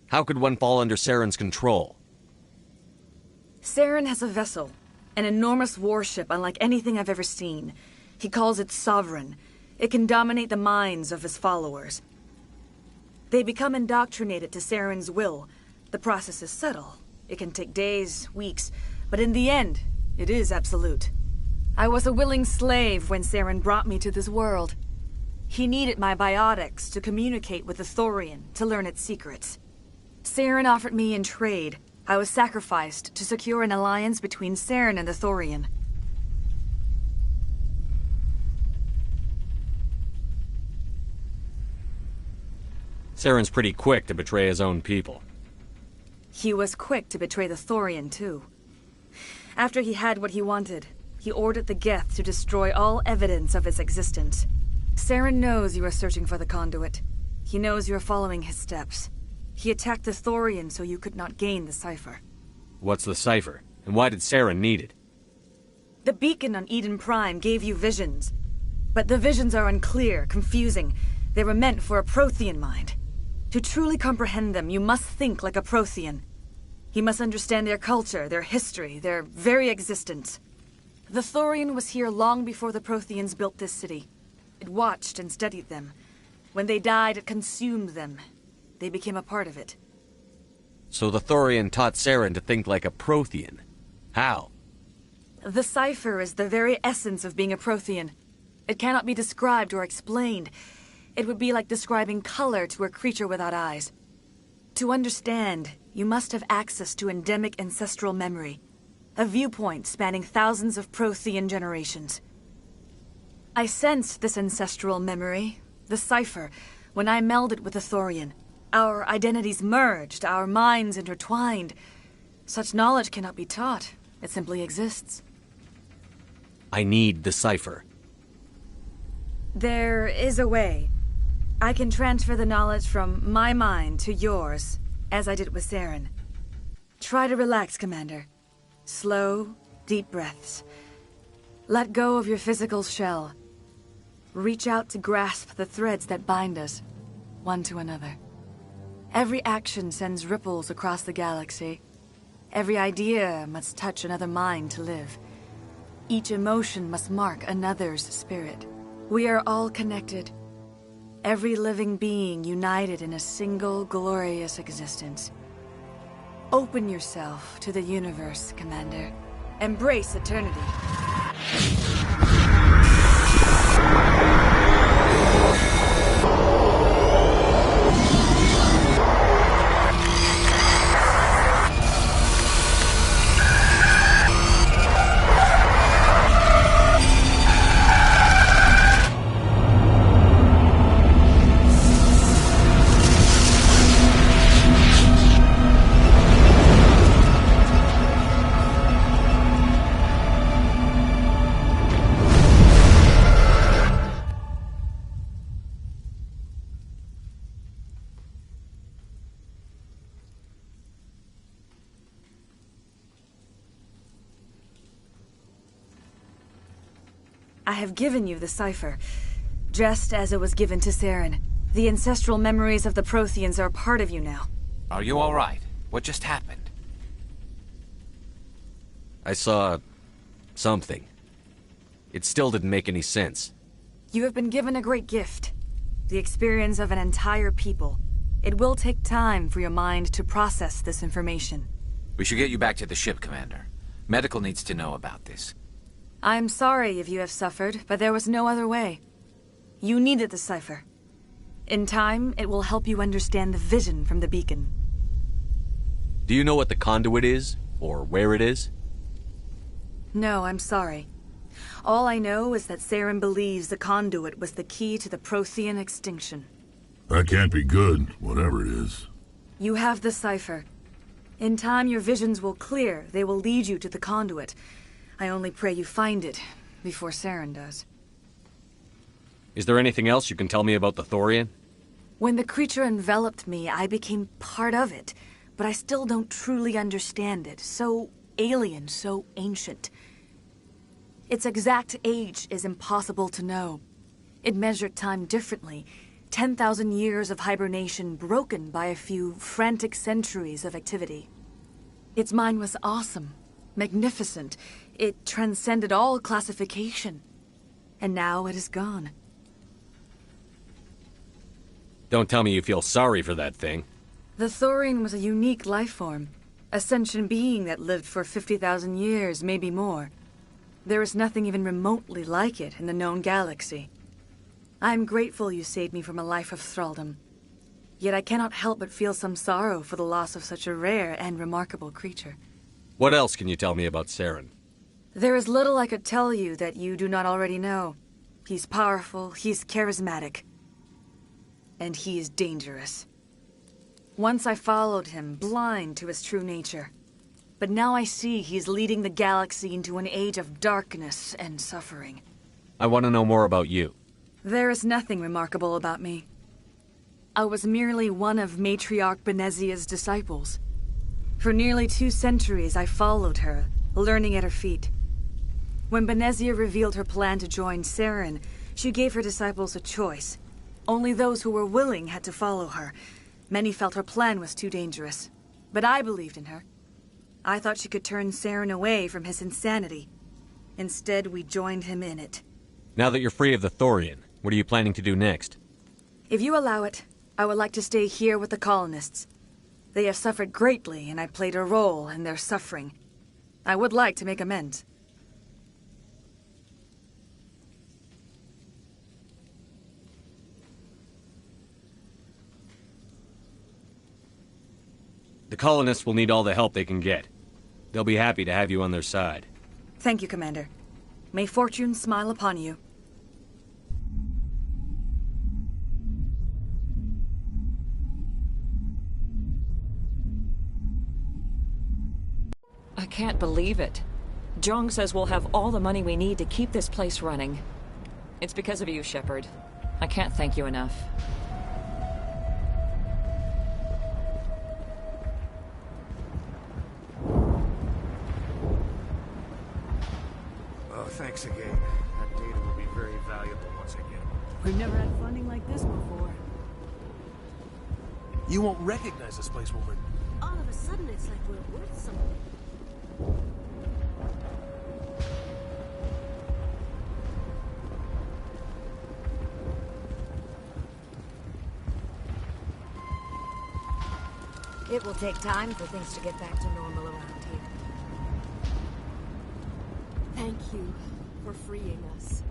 D: How could one fall under Saren's control?
L: Saren has a vessel, an enormous warship unlike anything I've ever seen. He calls it Sovereign. It can dominate the minds of his followers. They become indoctrinated to Saren's will. The process is subtle. It can take days, weeks, but in the end, it is absolute. I was a willing slave when Saren brought me to this world. He needed my biotics to communicate with the Thorian, to learn its secrets. Saren offered me in trade. I was sacrificed to secure an alliance between Saren and the Thorian.
D: Saren's pretty quick to betray his own people.
L: He was quick to betray the Thorian, too. After he had what he wanted, he ordered the Geth to destroy all evidence of its existence. Saren knows you are searching for the conduit. He knows you are following his steps. He attacked the Thorian so you could not gain the cipher.
D: What's the cipher? And why did Saren need it?
L: The beacon on Eden Prime gave you visions. But the visions are unclear, confusing. They were meant for a Prothean mind. To truly comprehend them, you must think like a Prothean. You must understand their culture, their history, their very existence. The Thorian was here long before the Protheans built this city. It watched and studied them. When they died, it consumed them. They became a part of it.
D: So the Thorian taught Saren to think like a Prothean. How?
L: The cipher is the very essence of being a Prothean. It cannot be described or explained. It would be like describing color to a creature without eyes. To understand, you must have access to endemic ancestral memory, a viewpoint spanning thousands of Prothean generations. I sensed this ancestral memory, the cipher, when I melded with the Thorian. Our identities merged, our minds intertwined. Such knowledge cannot be taught. It simply exists.
D: I need the cipher.
L: There is a way. I can transfer the knowledge from my mind to yours, as I did with Saren. Try to relax, Commander. Slow, deep breaths. Let go of your physical shell. Reach out to grasp the threads that bind us, one to another. Every action sends ripples across the galaxy. Every idea must touch another mind to live. Each emotion must mark another's spirit. We are all connected. Every living being united in a single glorious existence. Open yourself to the universe, Commander. Embrace eternity. I have given you the cipher, just as it was given to Saren. The ancestral memories of the Protheans are part of you now.
A: Are you all right? What just happened?
D: I saw... something. It still didn't make any sense.
L: You have been given a great gift. The experience of an entire people. It will take time for your mind to process this information.
A: We should get you back to the ship, Commander. Medical needs to know about this.
L: I'm sorry if you have suffered, but there was no other way. You needed the cipher. In time, it will help you understand the vision from the beacon.
D: Do you know what the conduit is? Or where it is?
L: No, I'm sorry. All I know is that Saren believes the conduit was the key to the Prothean extinction.
B: That can't be good, whatever it is.
L: You have the cipher. In time, your visions will clear. They will lead you to the conduit. I only pray you find it before Saren does.
D: Is there anything else you can tell me about the Thorian?
L: When the creature enveloped me, I became part of it, but I still don't truly understand it. So alien, so ancient. Its exact age is impossible to know. It measured time differently. 10,000 years of hibernation broken by a few frantic centuries of activity. Its mind was awesome, magnificent. It transcended all classification. And now it is gone.
D: Don't tell me you feel sorry for that thing.
L: The Thorian was a unique life form. A sentient being that lived for 50,000 years, maybe more. There is nothing even remotely like it in the known galaxy. I'm grateful you saved me from a life of thraldom. Yet I cannot help but feel some sorrow for the loss of such a rare and remarkable creature.
D: What else can you tell me about Saren?
L: There is little I could tell you that you do not already know. He's powerful, he's charismatic. And he is dangerous. Once I followed him, blind to his true nature. But now I see he's leading the galaxy into an age of darkness and suffering.
D: I want to know more about you.
L: There is nothing remarkable about me. I was merely one of Matriarch Benezia's disciples. For nearly 2 centuries I followed her, learning at her feet. When Benezia revealed her plan to join Saren, she gave her disciples a choice. Only those who were willing had to follow her. Many felt her plan was too dangerous. But I believed in her. I thought she could turn Saren away from his insanity. Instead, we joined him in it.
D: Now that you're free of the Thorian, what are you planning to do next?
L: If you allow it, I would like to stay here with the colonists. They have suffered greatly, and I played a role in their suffering. I would like to make amends.
D: The colonists will need all the help they can get. They'll be happy to have you on their side.
L: Thank you, Commander. May fortune smile upon you.
G: I can't believe it. Jong says we'll have all the money we need to keep this place running. It's because of you, Shepard. I can't thank you enough.
J: Oh, thanks again. That data will be very valuable once I get it.
L: We've never had funding like this before.
K: You won't recognize this place, woman.
I: All of a sudden, it's like we're worth something. It will take time for things to get back to normal around here. Thank you for freeing us.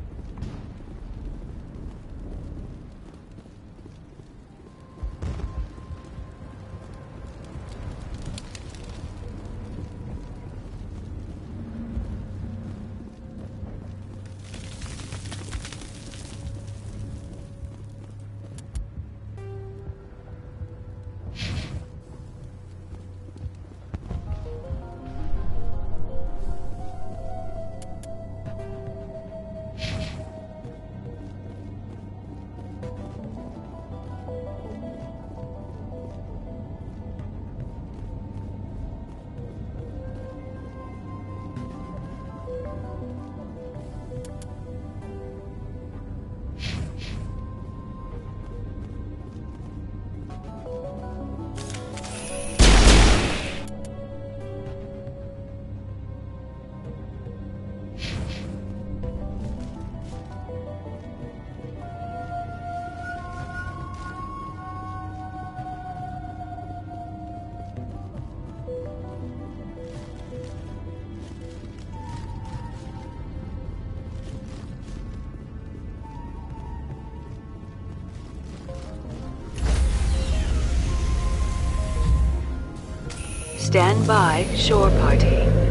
M: Stand by, shore party.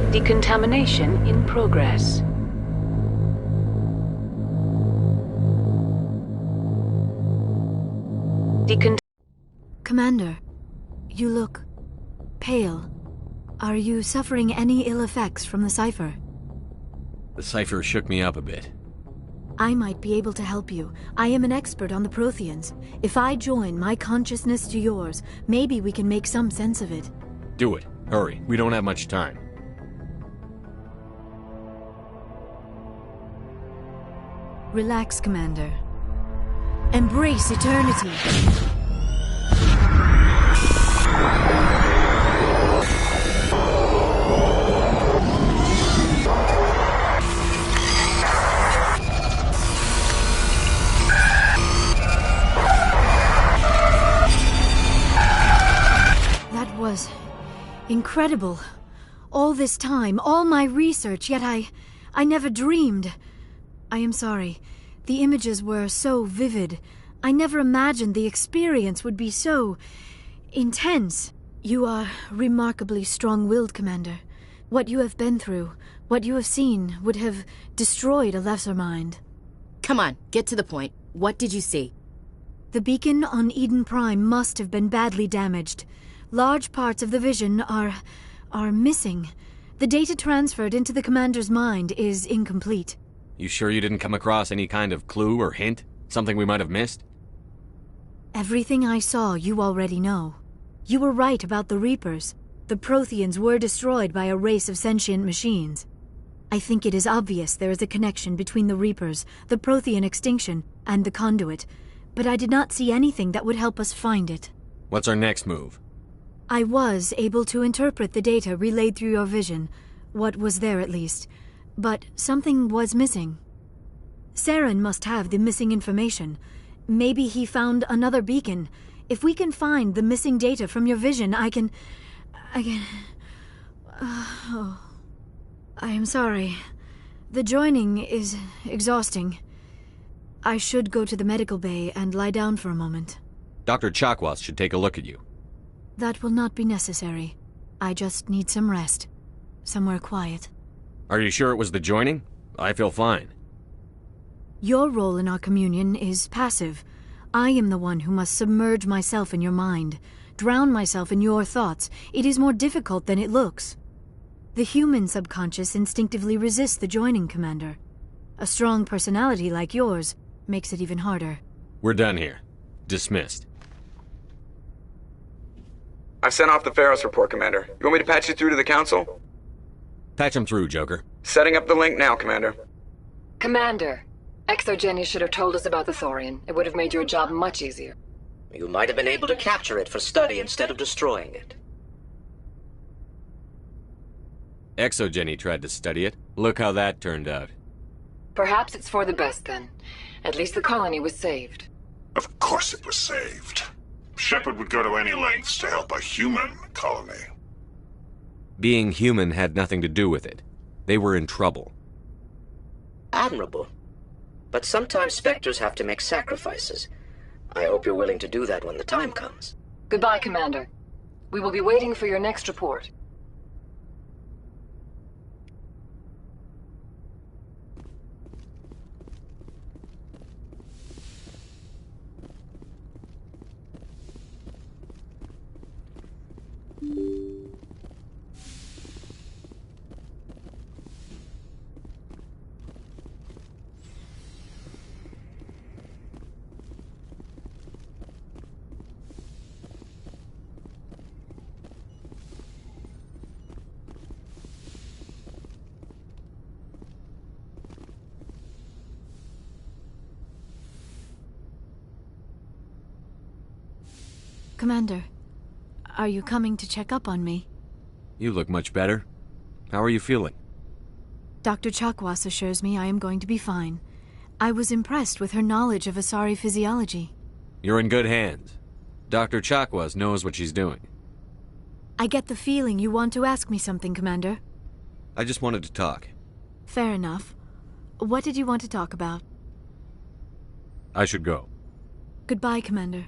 M: Decontamination in progress.
N: Commander, you look pale. Are you suffering any ill effects from the cipher?
D: The cipher shook me up a bit.
N: I might be able to help you. I am an expert on the Protheans. If I join my consciousness to yours, maybe we can make some sense of it.
D: Do it. Hurry. We don't have much time.
N: Relax, Commander. Embrace eternity. That was incredible. All this time, all my research, yet I never dreamed. I am sorry. The images were so vivid. I never imagined the experience would be so intense. You are remarkably strong-willed, Commander. What you have been through, what you have seen, would have destroyed a lesser mind.
O: Come on, get to the point. What did you see?
N: The beacon on Eden Prime must have been badly damaged. Large parts of the vision are missing. The data transferred into the Commander's mind is incomplete.
D: You sure you didn't come across any kind of clue or hint? Something we might have missed?
N: Everything I saw you already know. You were right about the Reapers. The Protheans were destroyed by a race of sentient machines. I think it is obvious there is a connection between the Reapers, the Prothean extinction, and the Conduit, but I did not see anything that would help us find it.
D: What's our next move?
N: I was able to interpret the data relayed through your vision, what was there at least, but something was missing. Saren must have the missing information. Maybe he found another beacon. If we can find the missing data from your vision, I can... I am sorry. The joining is exhausting. I should go to the medical bay and lie down for a moment.
D: Dr. Chakwas should take a look at you.
N: That will not be necessary. I just need some rest. Somewhere quiet.
D: Are you sure it was the joining? I feel fine.
N: Your role in our communion is passive. I am the one who must submerge myself in your mind, drown myself in your thoughts. It is more difficult than it looks. The human subconscious instinctively resists the joining, Commander. A strong personality like yours makes it even harder.
D: We're done here. Dismissed.
F: I've sent off the Pharos report, Commander. You want me to patch you through to the Council?
D: Patch him through, Joker.
F: Setting up the link now, Commander.
P: Commander, Exogeny should have told us about the Thorian. It would have made your job much easier.
K: You might have been able to capture it for study instead of destroying it.
D: Exogeny tried to study it. Look how that turned out.
P: Perhaps it's for the best, then. At least the colony was saved.
B: Of course it was saved. Shepard would go to any lengths to help a human colony.
D: Being human had nothing to do with it. They were in trouble.
Q: Admirable. But sometimes Spectres have to make sacrifices. I hope you're willing to do that when the time comes.
P: Goodbye, Commander. We will be waiting for your next report.
N: Commander, are you coming to check up on me?
D: You look much better. How are you feeling?
N: Dr. Chakwas assures me I am going to be fine. I was impressed with her knowledge of Asari physiology.
D: You're in good hands. Dr. Chakwas knows what she's doing.
N: I get the feeling you want to ask me something, Commander.
D: I just wanted to talk.
N: Fair enough. What did you want to talk about?
D: I should go.
N: Goodbye, Commander.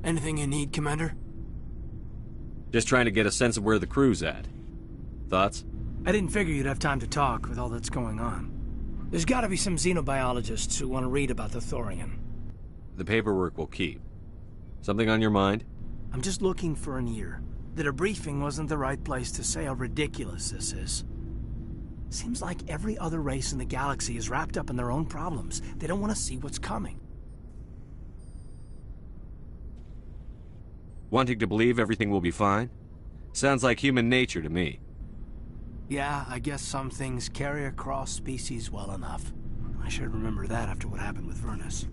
K: Anything you need, Commander?
D: Just trying to get a sense of where the crew's at. Thoughts?
K: I didn't figure you'd have time to talk with all that's going on. There's gotta be some xenobiologists who want to read about the Thorian.
D: The paperwork will keep. Something on your mind?
K: I'm just looking for an ear. The debriefing wasn't the right place to say how ridiculous this is. Seems like every other race in the galaxy is wrapped up in their own problems. They don't want to see what's coming.
D: Wanting to believe everything will be fine? Sounds like human nature to me.
K: Yeah, I guess some things carry across species well enough. I should remember that after what happened with Vernus.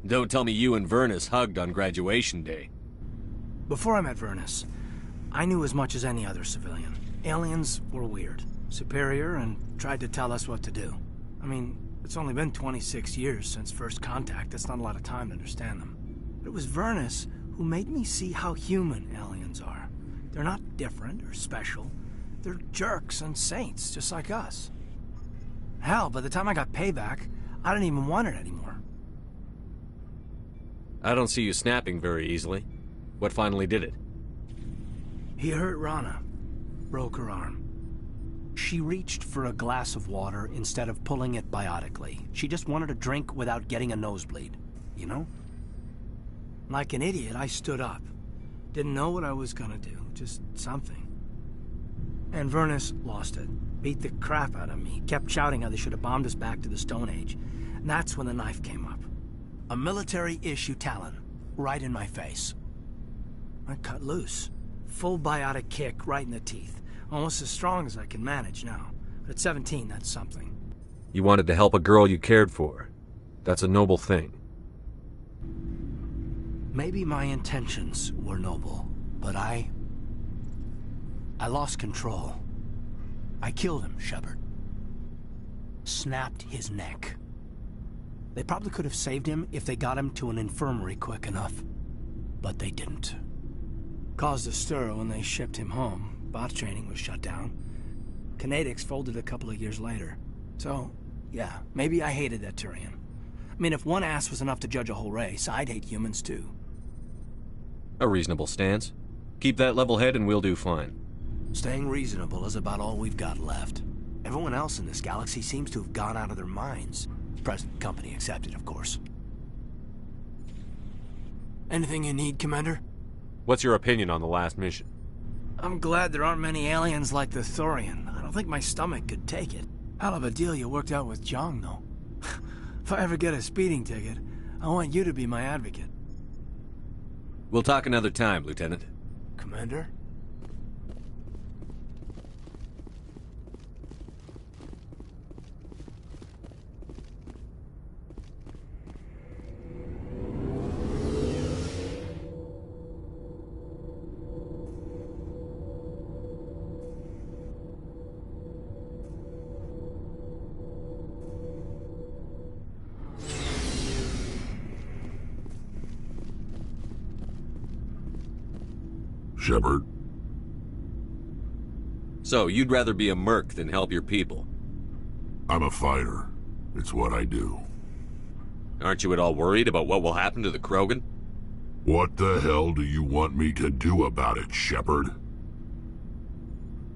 D: Don't tell me you and Vernus hugged on graduation day.
K: Before I met Vernus, I knew as much as any other civilian. Aliens were weird, superior, and tried to tell us what to do. I mean, it's only been 26 years since first contact. That's not a lot of time to understand them. But it was Vernus who made me see how human aliens are. They're not different or special. They're jerks and saints, just like us. Hell, by the time I got payback, I didn't even want it anymore.
D: I don't see you snapping very easily. What finally did it?
K: He hurt Rana. Broke her arm. She reached for a glass of water instead of pulling it biotically. She just wanted a drink without getting a nosebleed, you know? Like an idiot, I stood up. Didn't know what I was gonna do, just something. And Vernus lost it. Beat the crap out of me. Kept shouting how they should have bombed us back to the Stone Age. And that's when the knife came up. A military-issue Talon, right in my face. I cut loose. Full biotic kick right in the teeth. Almost as strong as I can manage now. But at 17, that's something.
D: You wanted to help a girl you cared for. That's a noble thing.
K: Maybe my intentions were noble, but I lost control. I killed him, Shepard. Snapped his neck. They probably could have saved him if they got him to an infirmary quick enough. But they didn't. Caused a stir when they shipped him home. Bot training was shut down. Kinetics folded a couple of years later. So, yeah, maybe I hated that Turian. I mean, if one ass was enough to judge a whole race, I'd hate humans too.
D: A reasonable stance. Keep that level head and we'll do fine.
K: Staying reasonable is about all we've got left. Everyone else in this galaxy seems to have gone out of their minds. Present company accepted, of course. Anything you need, Commander?
D: What's your opinion on the last mission?
K: I'm glad there aren't many aliens like the Thorian. I don't think my stomach could take it. Hell of a deal you worked out with Jong, though. If I ever get a speeding ticket, I want you to be my advocate.
D: We'll talk another time, Lieutenant.
K: Commander?
B: Shepard.
D: So, you'd rather be a merc than help your people?
B: I'm a fighter. It's what I do.
D: Aren't you at all worried about what will happen to the Krogan?
B: What the hell do you want me to do about it, Shepard?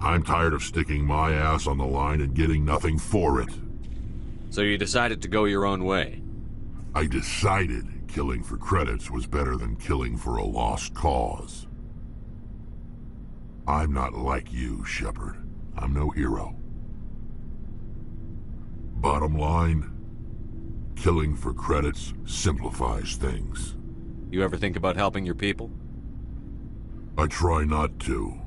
B: I'm tired of sticking my ass on the line and getting nothing for it.
D: So you decided to go your own way?
B: I decided killing for credits was better than killing for a lost cause. I'm not like you, Shepard. I'm no hero. Bottom line, killing for credits simplifies things.
D: You ever think about helping your people?
B: I try not to.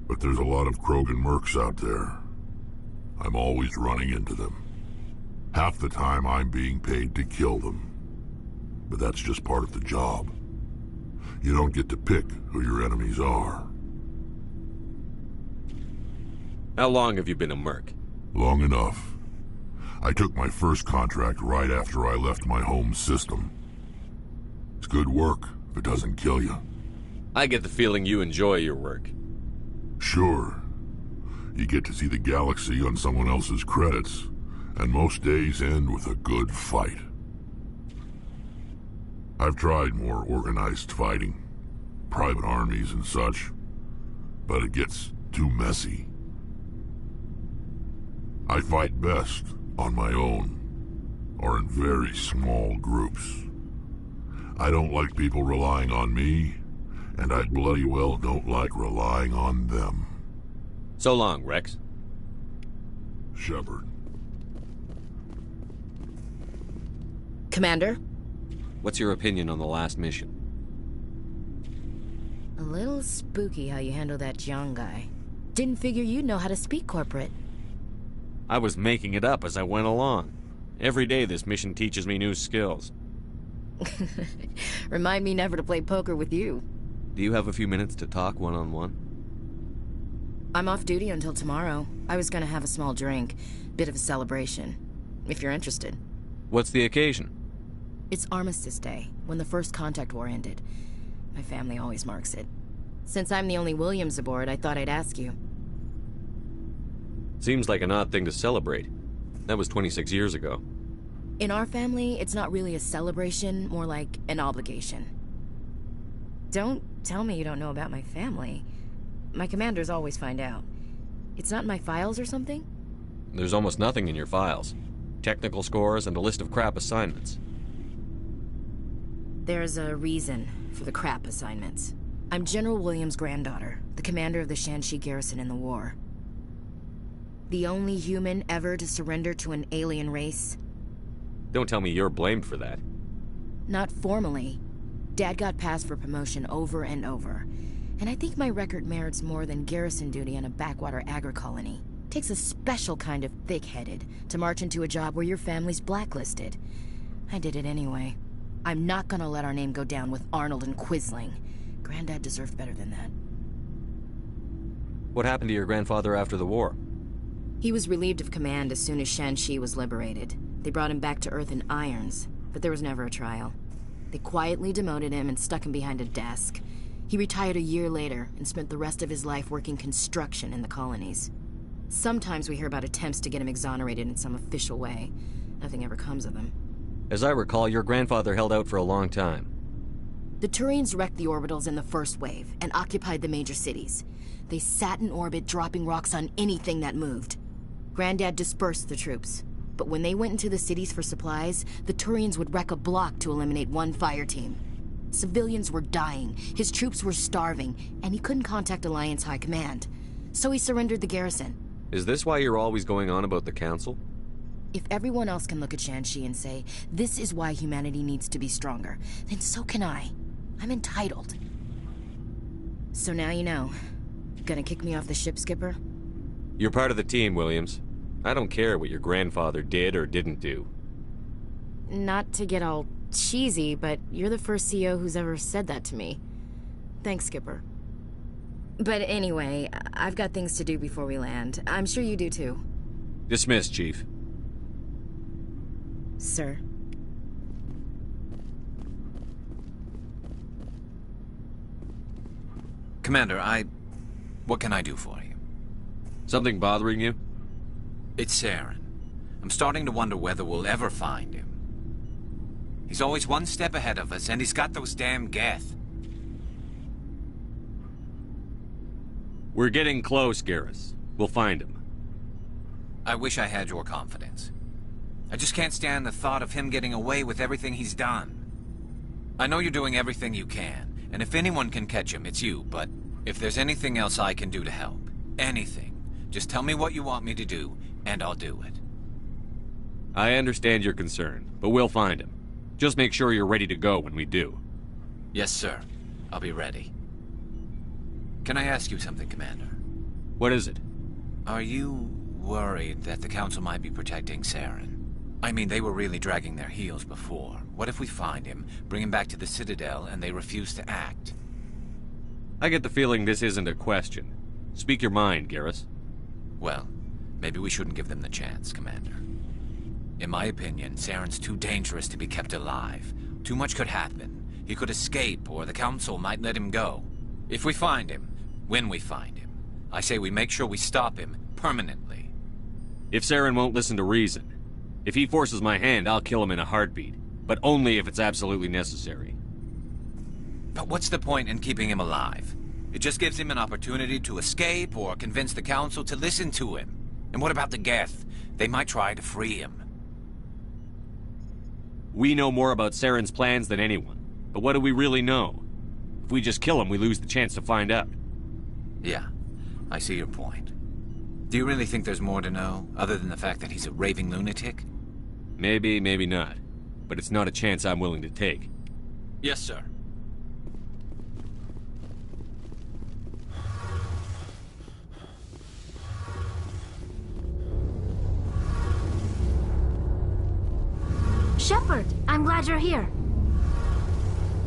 B: But there's a lot of Krogan mercs out there. I'm always running into them. Half the time I'm being paid to kill them. But that's just part of the job. You don't get to pick who your enemies are.
D: How long have you been a merc?
B: Long enough. I took my first contract right after I left my home system. It's good work if it doesn't kill you.
D: I get the feeling you enjoy your work.
B: Sure. You get to see the galaxy on someone else's credits, and most days end with a good fight. I've tried more organized fighting, private armies and such, but it gets too messy. I fight best on my own, or in very small groups. I don't like people relying on me, and I bloody well don't like relying on them.
D: So long, Rex.
B: Shepard.
O: Commander?
D: What's your opinion on the last mission?
O: A little spooky how you handle that Jiang guy. Didn't figure you'd know how to speak corporate.
D: I was making it up as I went along. Every day this mission teaches me new skills.
O: Remind me never to play poker with you.
D: Do you have a few minutes to talk one-on-one?
O: I'm off duty until tomorrow. I was gonna have a small drink. Bit of a celebration. If you're interested.
D: What's the occasion?
O: It's Armistice Day, when the first contact war ended. My family always marks it. Since I'm the only Williams aboard, I thought I'd ask you.
D: Seems like an odd thing to celebrate. That was 26 years ago.
O: In our family, it's not really a celebration, more like an obligation. Don't tell me you don't know about my family. My commanders always find out. It's not in my files or something?
D: There's almost nothing in your files. Technical scores and a list of crap assignments.
O: There's a reason for the crap assignments. I'm General Williams' granddaughter, the commander of the Shanxi garrison in the war. The only human ever to surrender to an alien race.
D: Don't tell me you're blamed for that.
O: Not formally. Dad got passed for promotion over and over. And I think my record merits more than garrison duty on a backwater agri-colony. Takes a special kind of thick-headed to march into a job where your family's blacklisted. I did it anyway. I'm not gonna let our name go down with Arnold and Quisling. Granddad deserved better than that.
D: What happened to your grandfather after the war?
O: He was relieved of command as soon as Shanxi was liberated. They brought him back to Earth in irons, but there was never a trial. They quietly demoted him and stuck him behind a desk. He retired a year later and spent the rest of his life working construction in the colonies. Sometimes we hear about attempts to get him exonerated in some official way. Nothing ever comes of them.
D: As I recall, your grandfather held out for a long time.
O: The Turians wrecked the orbitals in the first wave and occupied the major cities. They sat in orbit, dropping rocks on anything that moved. Granddad dispersed the troops, but when they went into the cities for supplies, the Turians would wreck a block to eliminate one fire team. Civilians were dying, his troops were starving, and he couldn't contact Alliance High Command. So he surrendered the garrison.
D: Is this why you're always going on about the Council?
O: If everyone else can look at Shanxi and say, this is why humanity needs to be stronger, then so can I. I'm entitled. So now you know. Gonna kick me off the ship, Skipper?
D: You're part of the team, Williams. I don't care what your grandfather did or didn't do.
O: Not to get all cheesy, but you're the first CO who's ever said that to me. Thanks, Skipper. But anyway, I've got things to do before we land. I'm sure you do too.
D: Dismissed, Chief.
O: Sir.
A: Commander, what can I do for you?
D: Something bothering you?
A: It's Saren. I'm starting to wonder whether we'll ever find him. He's always one step ahead of us, and he's got those damn Geth.
D: We're getting close, Garrus. We'll find him.
A: I wish I had your confidence. I just can't stand the thought of him getting away with everything he's done. I know you're doing everything you can, and if anyone can catch him, it's you, but if there's anything else I can do to help, anything, just tell me what you want me to do, and I'll do it.
D: I understand your concern, but we'll find him. Just make sure you're ready to go when we do.
A: Yes, sir. I'll be ready. Can I ask you something, Commander?
D: What is it?
A: Are you worried that the Council might be protecting Saren? I mean, they were really dragging their heels before. What if we find him, bring him back to the Citadel, and they refuse to act?
D: I get the feeling this isn't a question. Speak your mind, Garrus.
A: Well, maybe we shouldn't give them the chance, Commander. In my opinion, Saren's too dangerous to be kept alive. Too much could happen. He could escape, or the Council might let him go. If we find him, when we find him, I say we make sure we stop him permanently.
D: If Saren won't listen to reason, if he forces my hand, I'll kill him in a heartbeat. But only if it's absolutely necessary.
A: But what's the point in keeping him alive? It just gives him an opportunity to escape or convince the Council to listen to him. And what about the Geth? They might try to free him.
D: We know more about Saren's plans than anyone. But what do we really know? If we just kill him, we lose the chance to find out.
A: Yeah, I see your point. Do you really think there's more to know, other than the fact that he's a raving lunatic?
D: Maybe, maybe not. But it's not a chance I'm willing to take.
A: Yes, sir.
N: Shepard, I'm glad you're here.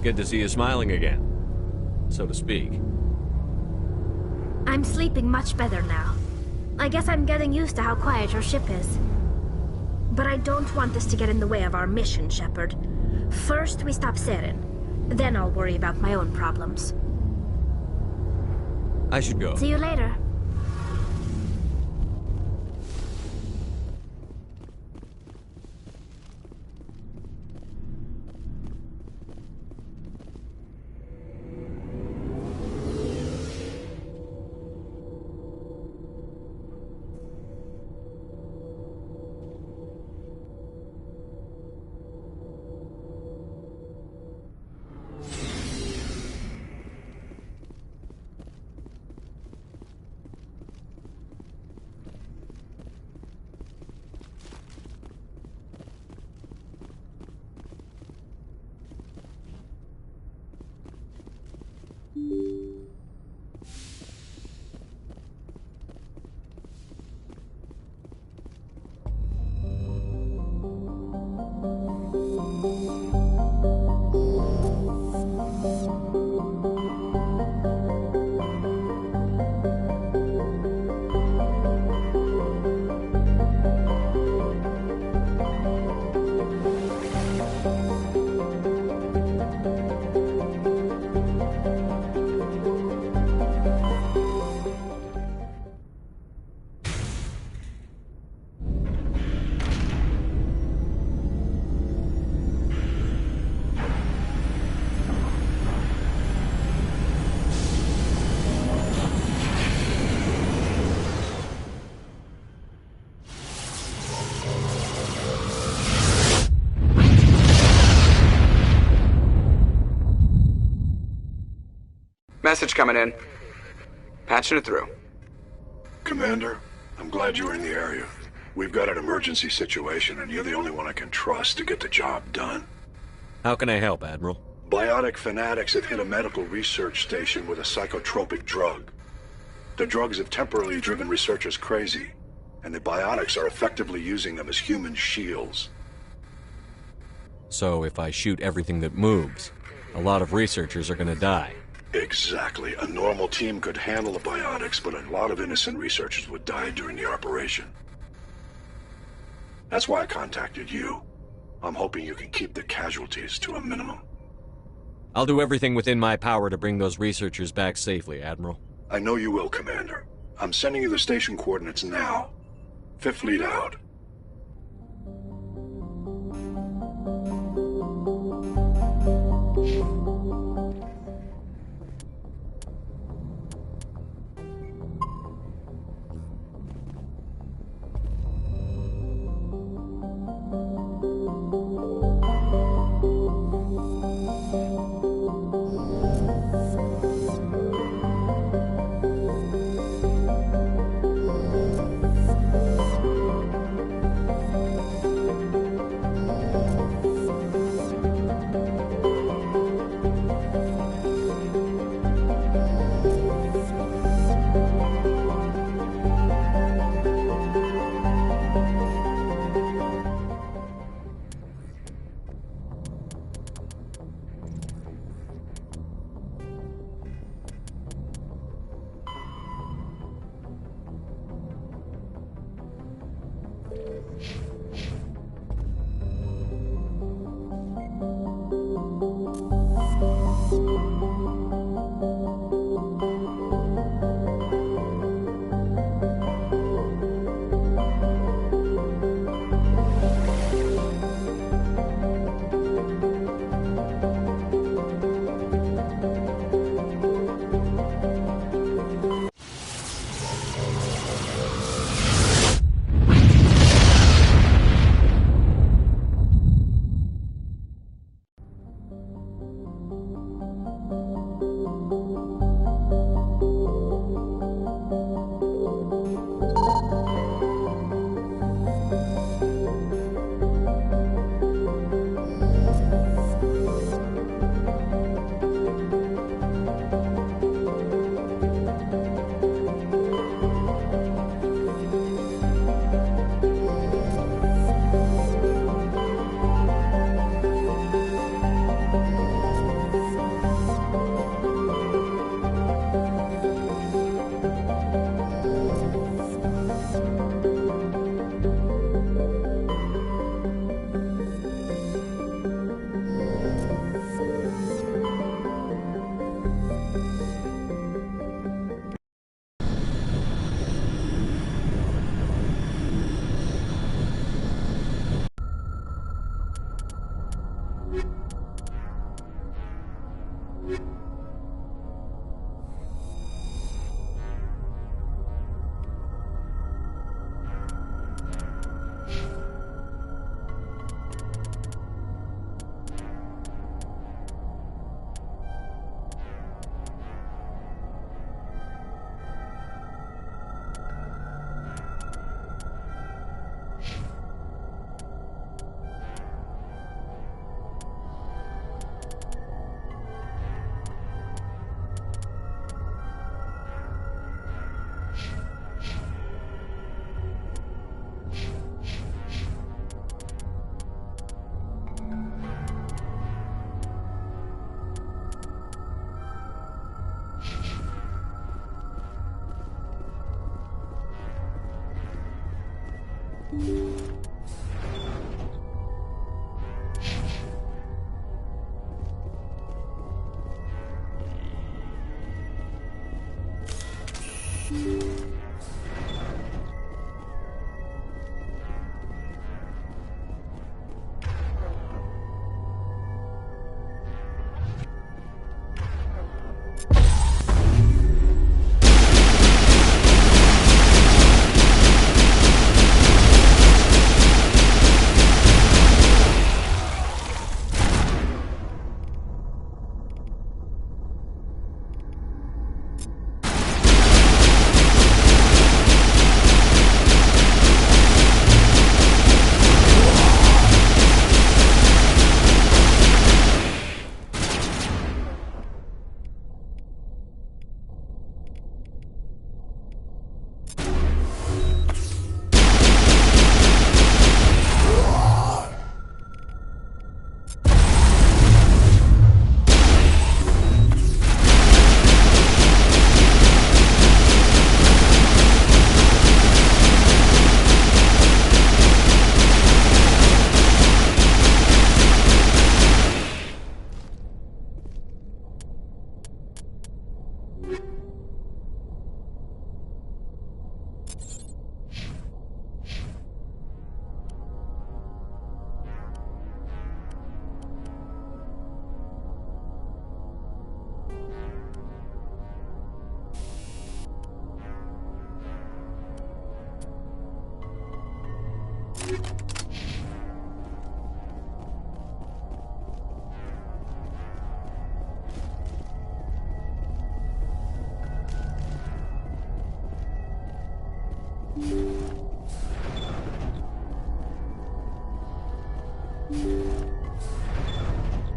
D: Good to see you smiling again, so to speak.
N: I'm sleeping much better now. I guess I'm getting used to how quiet your ship is. But I don't want this to get in the way of our mission, Shepard. First, we stop Saren. Then I'll worry about my own problems.
D: I should go.
N: See you later.
R: Message coming in. Patching it through.
S: Commander, I'm glad you were in the area. We've got an emergency situation, and you're the only one I can trust to get the job done.
D: How can I help, Admiral?
S: Biotic fanatics have hit a medical research station with a psychotropic drug. The drugs have temporarily driven researchers crazy, and the biotics are effectively using them as human shields.
D: So if I shoot everything that moves, a lot of researchers are gonna die.
S: Exactly. A normal team could handle the biotics, but a lot of innocent researchers would die during the operation. That's why I contacted you. I'm hoping you can keep the casualties to a minimum.
D: I'll do everything within my power to bring those researchers back safely, Admiral.
S: I know you will, Commander. I'm sending you the station coordinates now. Fifth lead out.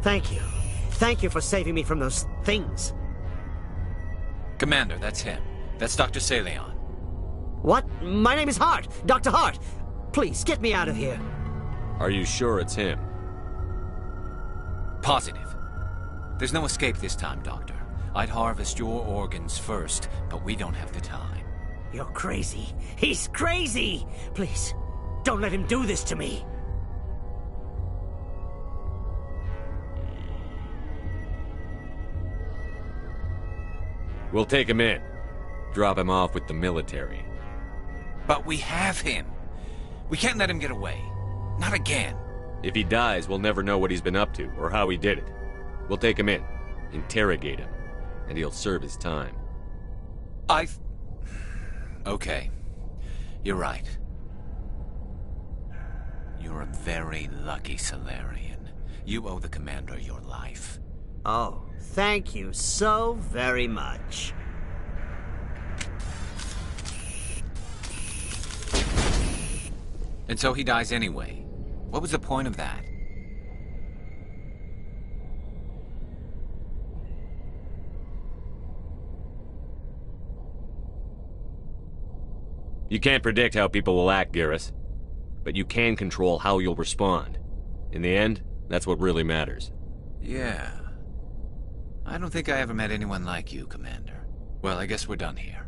T: Thank you. Thank you for saving me from those things.
A: Commander, that's him. That's Dr. Saleon.
T: What? My name is Hart. Dr. Hart. Please, get me out of here.
D: Are you sure it's him?
A: Positive. There's no escape this time, Doctor. I'd harvest your organs first, but we don't have the time.
T: You're crazy. He's crazy! Please, don't let him do this to me.
D: We'll take him in. Drop him off with the military.
A: But we have him. We can't let him get away. Not again.
D: If he dies, we'll never know what he's been up to, or how he did it. We'll take him in, interrogate him, and he'll serve his time.
A: Okay. You're right. You're a very lucky Salarian. You owe the Commander your life.
T: Oh, thank you so very much.
A: And so he dies anyway. What was the point of that?
D: You can't predict how people will act, Garrus. But you can control how you'll respond. In the end, that's what really matters.
A: Yeah. I don't think I ever met anyone like you, Commander. Well, I guess we're done here.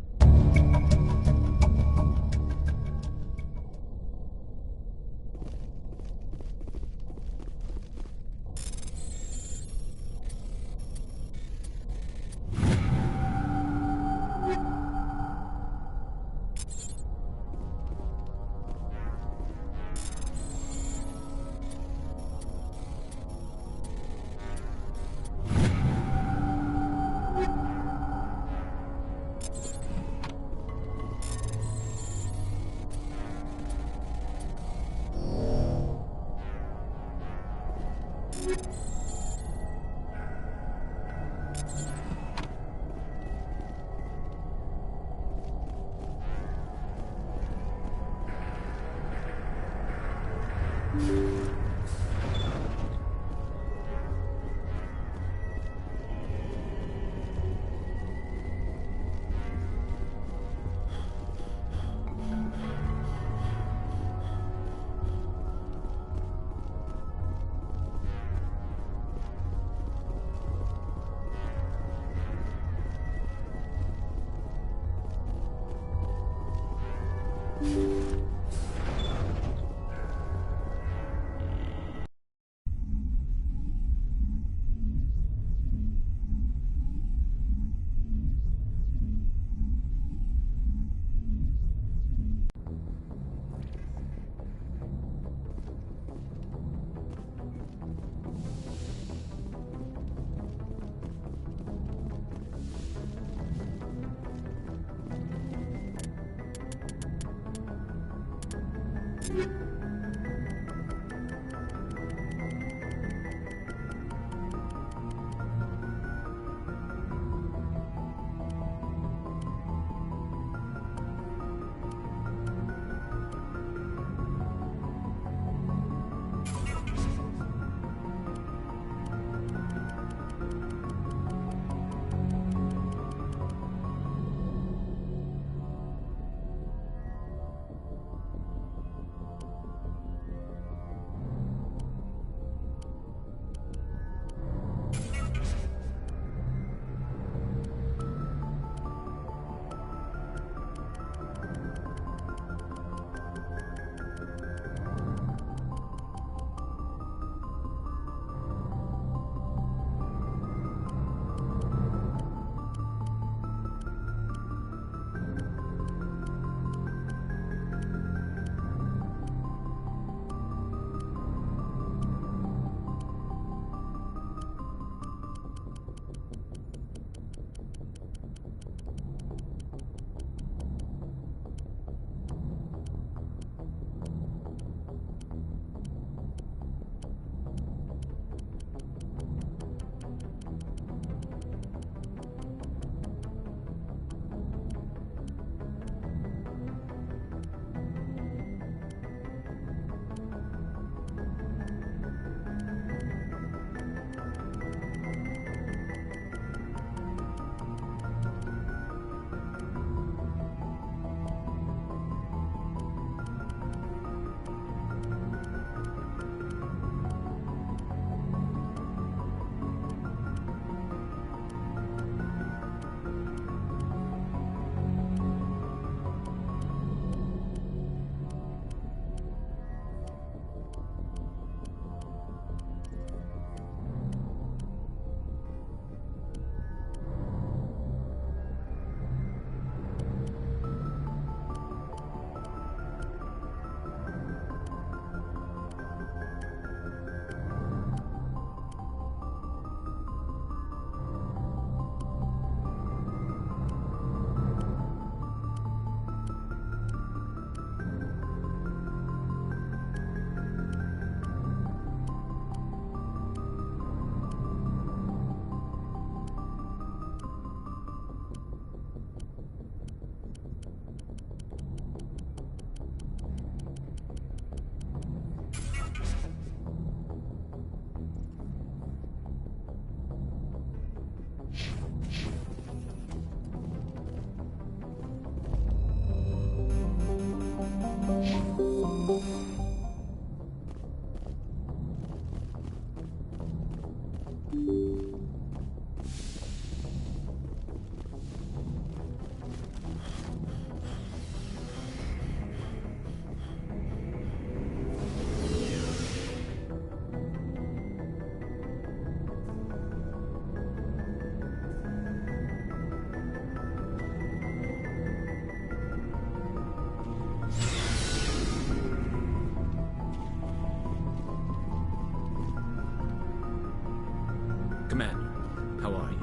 J: How are you?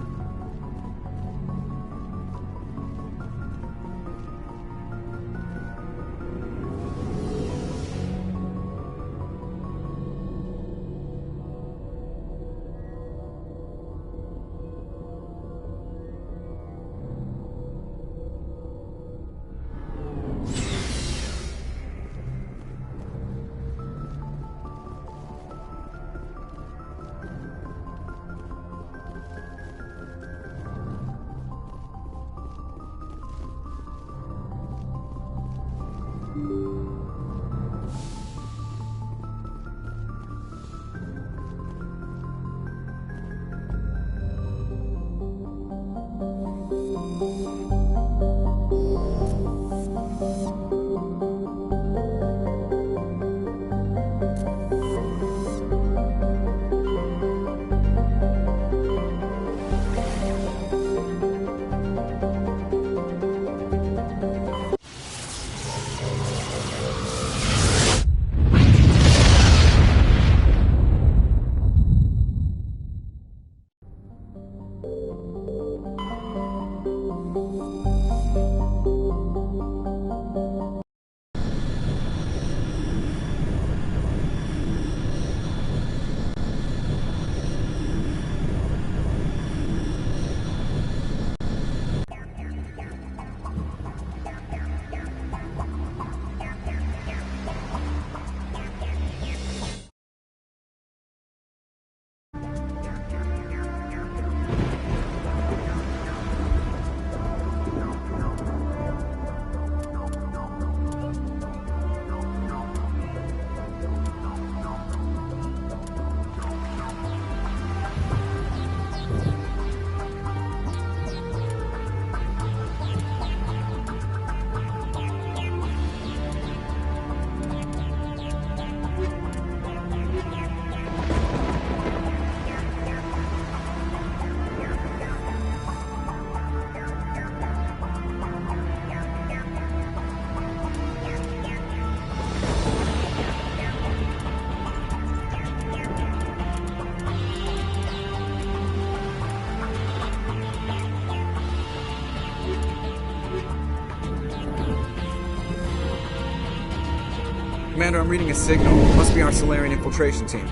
F: Commander, I'm reading a signal. Must be our Solarian infiltration team.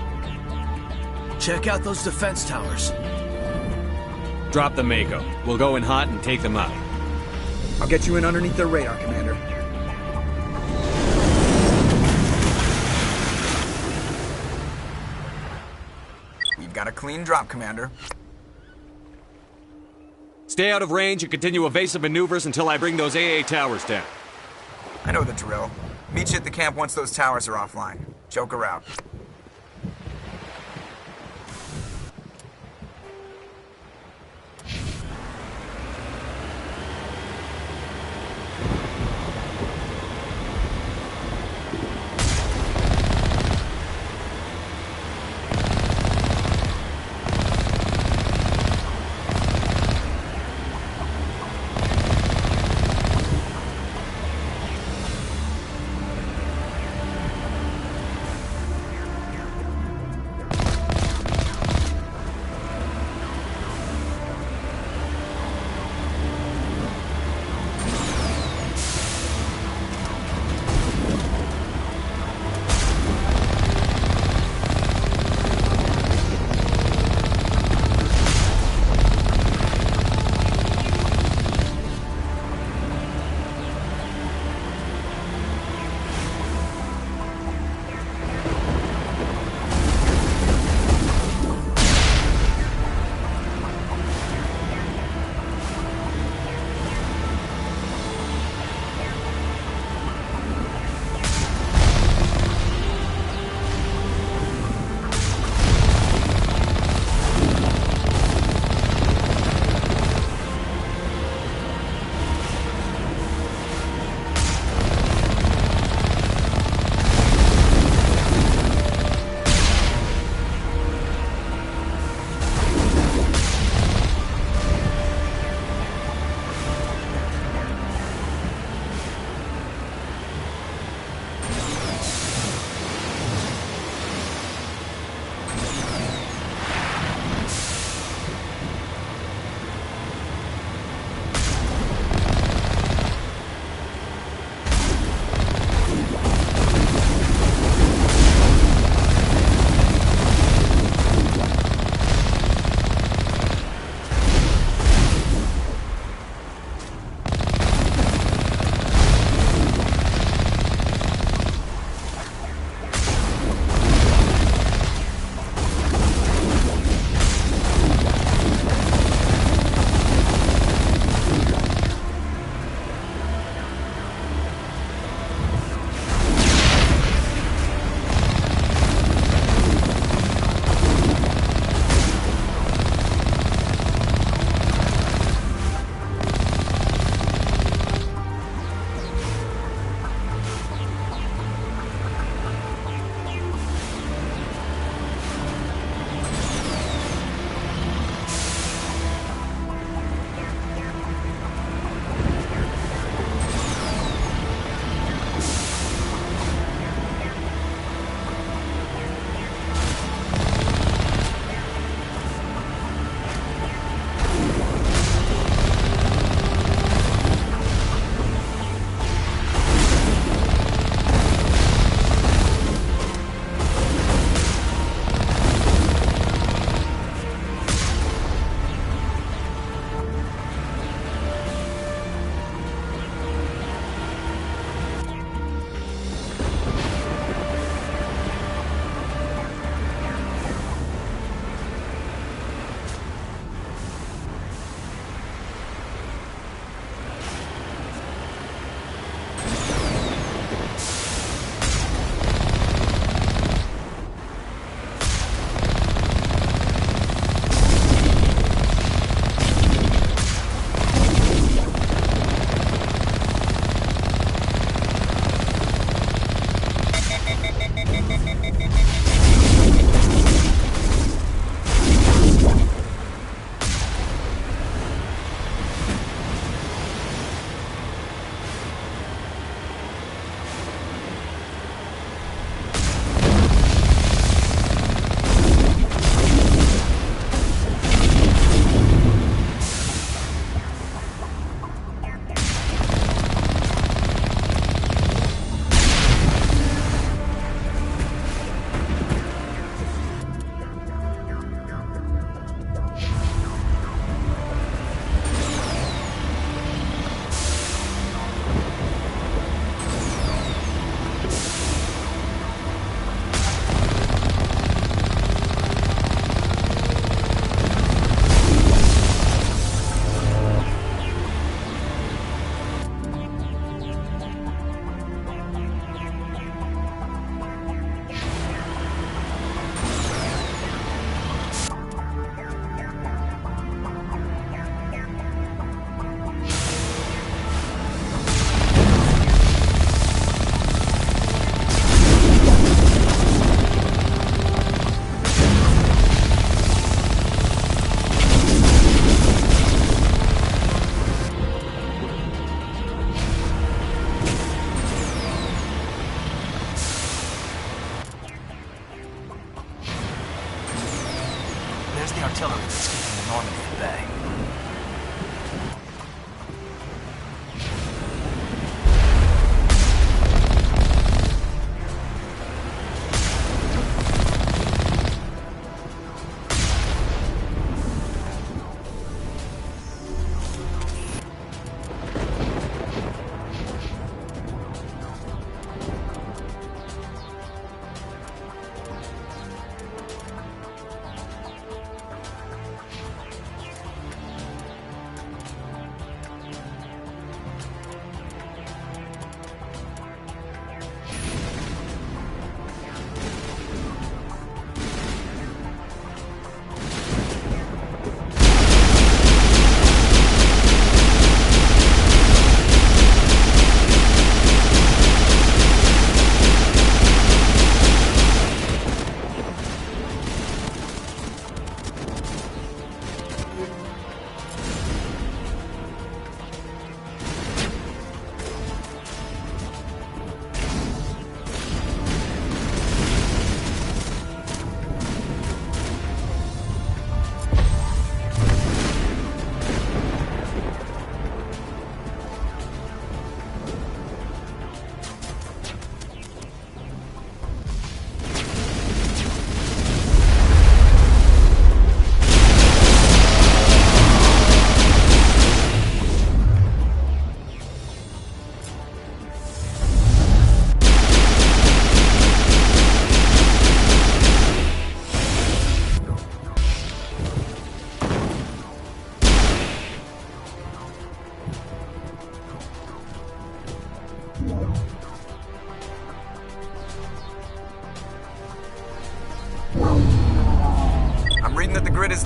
K: Check out those defense towers.
D: Drop the Mako. We'll go in hot and take them out.
F: I'll get you in underneath their radar, Commander. We've got a clean drop, Commander.
D: Stay out of range and continue evasive maneuvers until I bring those AA towers down.
F: I know the drill. Meet you at the camp once those towers are offline. Joker out.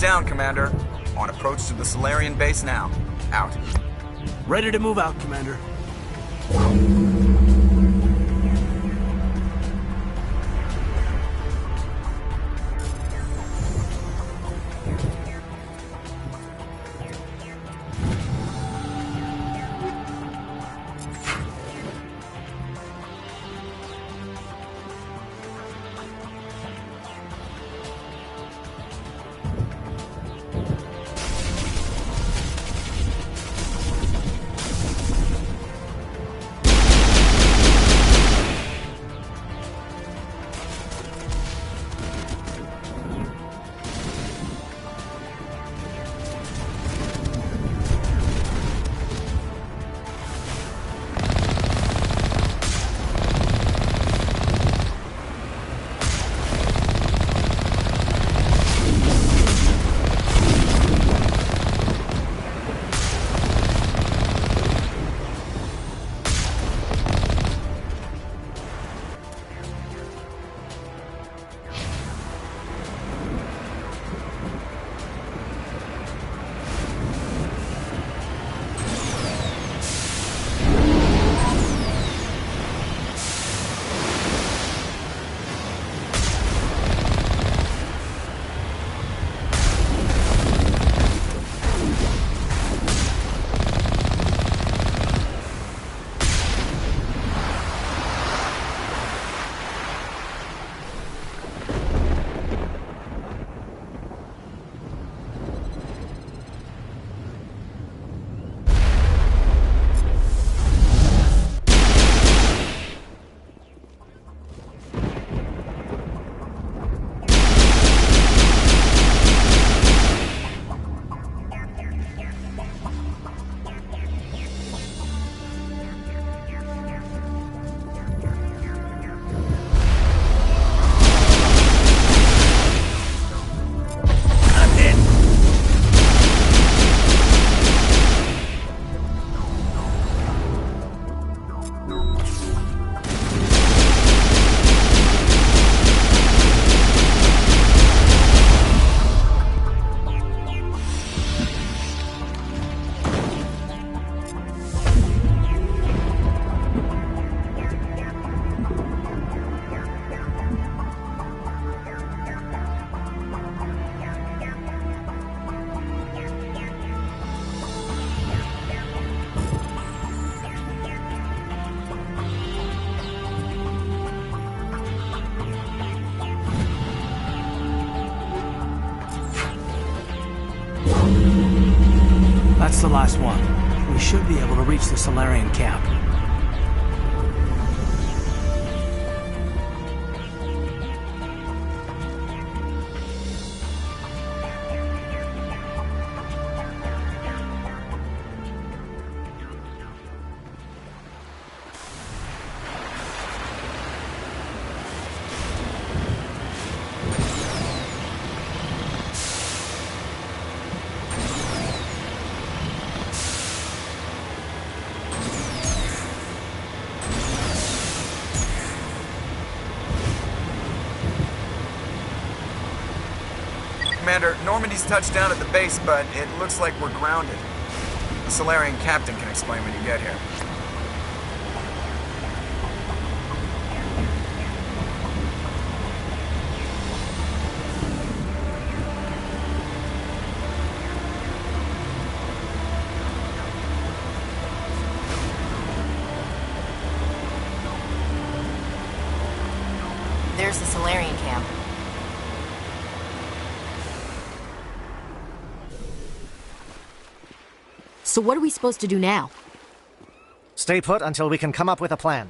F: down, Commander. On approach to the Solarian base now. Out.
K: Ready to move out, Commander. That's the last one. We should be able to reach the Solarian camp.
F: Commander, Normandy's touched down at the base, but it looks like we're grounded. The Solarian captain can explain when you get here.
O: There's the Solarian camp. So what are we supposed to do now?
U: Stay put until we can come up with a plan.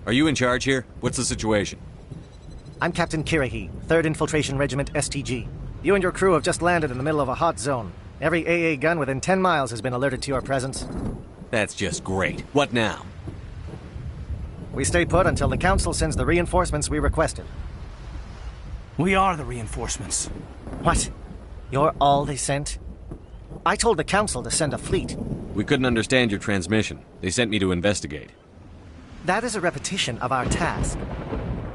D: Are you in charge here? What's the situation?
U: I'm Captain Kirahi, 3rd Infiltration Regiment STG. You and your crew have just landed in the middle of a hot zone. Every AA gun within 10 miles has been alerted to your presence.
D: That's just great. What now?
U: We stay put until the Council sends the reinforcements we requested.
K: We are the reinforcements.
U: What? You're all they sent? I told the Council to send a fleet.
D: We couldn't understand your transmission. They sent me to investigate.
U: That is a repetition of our task.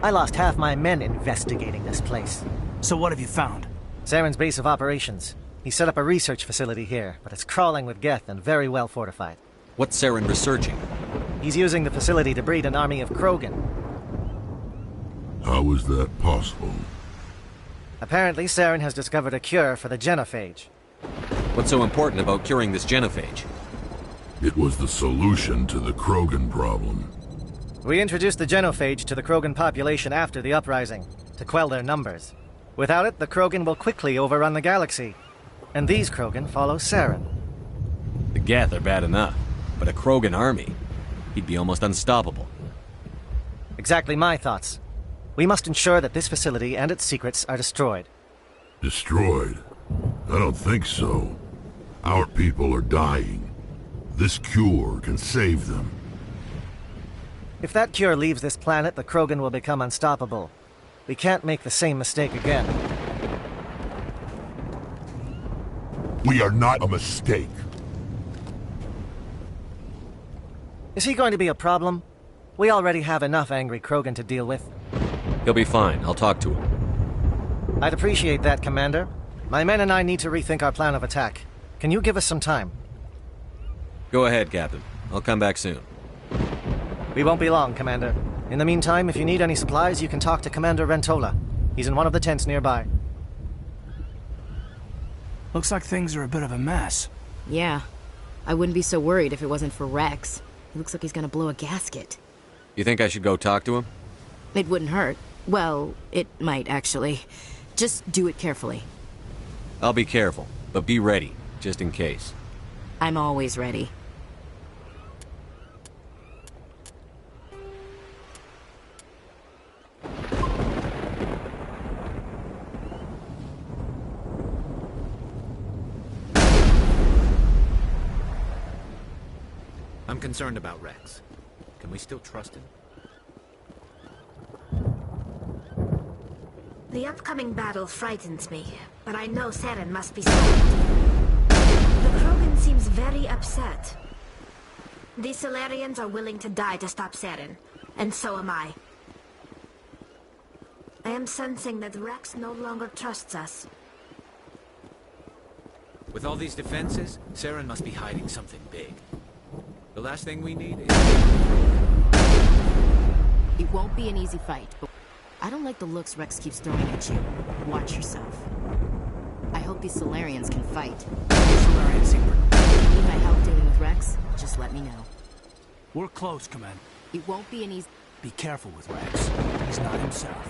U: I lost half my men investigating this place.
K: So what have you found?
U: Saren's base of operations. He set up a research facility here, but it's crawling with Geth and very well fortified.
D: What's Saren researching?
U: He's using the facility to breed an army of Krogan.
B: How is that possible?
U: Apparently, Saren has discovered a cure for the genophage.
D: What's so important about curing this genophage?
B: It was the solution to the Krogan problem.
U: We introduced the genophage to the Krogan population after the uprising, to quell their numbers. Without it, the Krogan will quickly overrun the galaxy. And these Krogan follow Saren.
D: The Geth are bad enough, but a Krogan army? He'd be almost unstoppable.
U: Exactly my thoughts. We must ensure that this facility and its secrets are destroyed.
B: Destroyed? I don't think so. Our people are dying. This cure can save them.
U: If that cure leaves this planet, the Krogan will become unstoppable. We can't make the same mistake again.
B: We are not a mistake.
U: Is he going to be a problem? We already have enough angry Krogan to deal with.
D: He'll be fine. I'll talk to him.
U: I'd appreciate that, Commander. My men and I need to rethink our plan of attack. Can you give us some time?
D: Go ahead, Captain. I'll come back soon.
U: We won't be long, Commander. In the meantime, if you need any supplies, you can talk to Commander Rentola. He's in one of the tents nearby.
K: Looks like things are a bit of a mess.
O: Yeah. I wouldn't be so worried if it wasn't for Rex. He looks like he's gonna blow a gasket.
D: You think I should go talk to him?
O: It wouldn't hurt. Well, it might, actually. Just do it carefully.
D: I'll be careful, but be ready, just in case.
O: I'm always ready.
A: I'm concerned about Rex. Can we still trust him?
E: The upcoming battle frightens me, but I know Saren must be saved. The Krogan seems very upset. These Salarians are willing to die to stop Saren, and so am I. I am sensing that Rex no longer trusts us.
A: With all these defenses, Saren must be hiding something big. The last thing we need is...
O: It won't be an easy fight, but I don't like the looks Rex keeps throwing at you. Watch yourself. I hope these Salarians can fight.
K: Salarians seem...
O: If you need my help dealing with Rex, just let me know.
K: We're close, Commander.
O: It won't be an easy...
K: Be careful with Rex. He's not himself.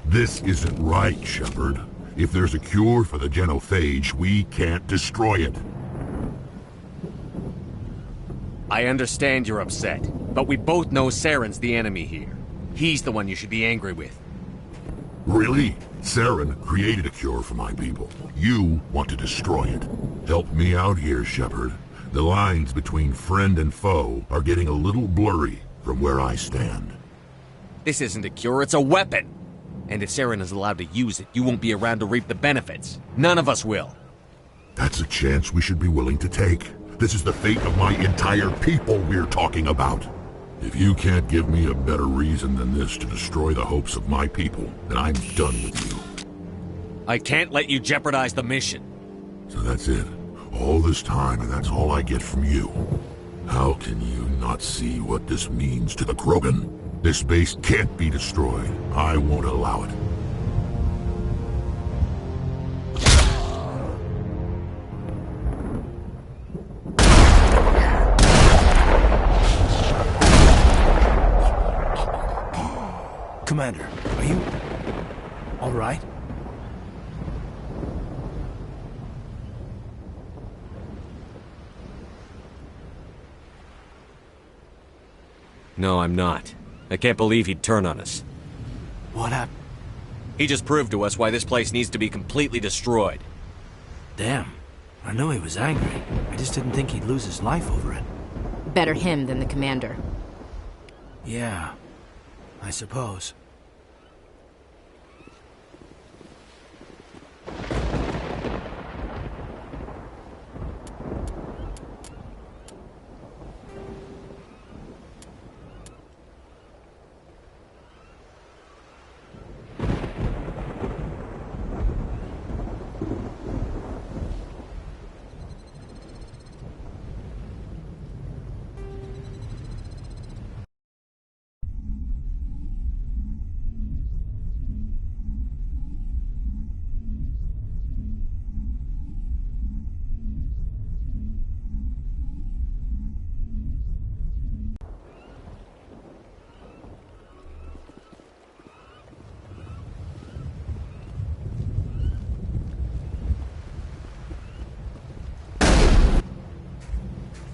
B: This isn't right, Shepard. If there's a cure for the genophage, we can't destroy it.
D: I understand you're upset, but we both know Saren's the enemy here. He's the one you should be angry with.
B: Really? Saren created a cure for my people. You want to destroy it. Help me out here, Shepard. The lines between friend and foe are getting a little blurry from where I stand.
D: This isn't a cure, it's a weapon! And if Saren is allowed to use it, you won't be around to reap the benefits. None of us will.
B: That's a chance we should be willing to take. This is the fate of my entire people we're talking about. If you can't give me a better reason than this to destroy the hopes of my people, then I'm done with you.
D: I can't let you jeopardize the mission.
B: So that's it. All this time, and that's all I get from you. How can you not see what this means to the Krogan? This base can't be destroyed. I won't allow it.
K: Commander, are you... all right?
D: No, I'm not. I can't believe he'd turn on us.
K: What happened?
D: He just proved to us why this place needs to be completely destroyed.
K: Damn. I knew he was angry. I just didn't think he'd lose his life over it.
O: Better him than the commander.
K: Yeah, I suppose.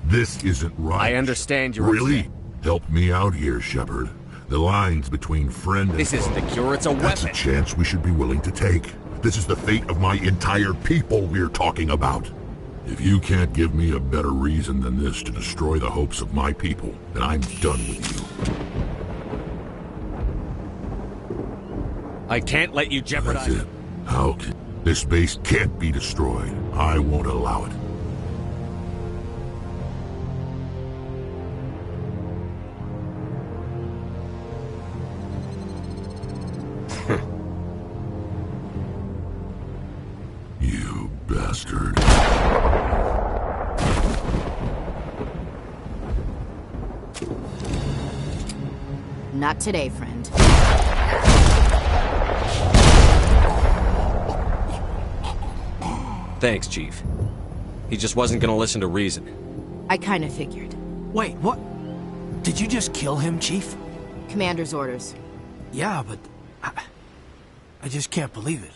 B: This isn't right.
D: I understand your...
B: Really? Help me out here, Shepard. The lines between friend and
D: This isn't a cure, it's a
B: That's
D: weapon.
B: a chance we should be willing to take. This is the fate of my entire people we're talking about. If you can't give me a better reason than this to destroy the hopes of my people, then I'm done with you.
D: I can't let you jeopardize...
B: That's it. How can... This base can't be destroyed. I won't allow it. You bastard.
O: Not today, friend.
D: Thanks, Chief. He just wasn't gonna listen to reason.
O: I kinda figured.
K: Wait, what? Did you just kill him, Chief?
O: Commander's orders.
K: Yeah, but... I just can't believe it.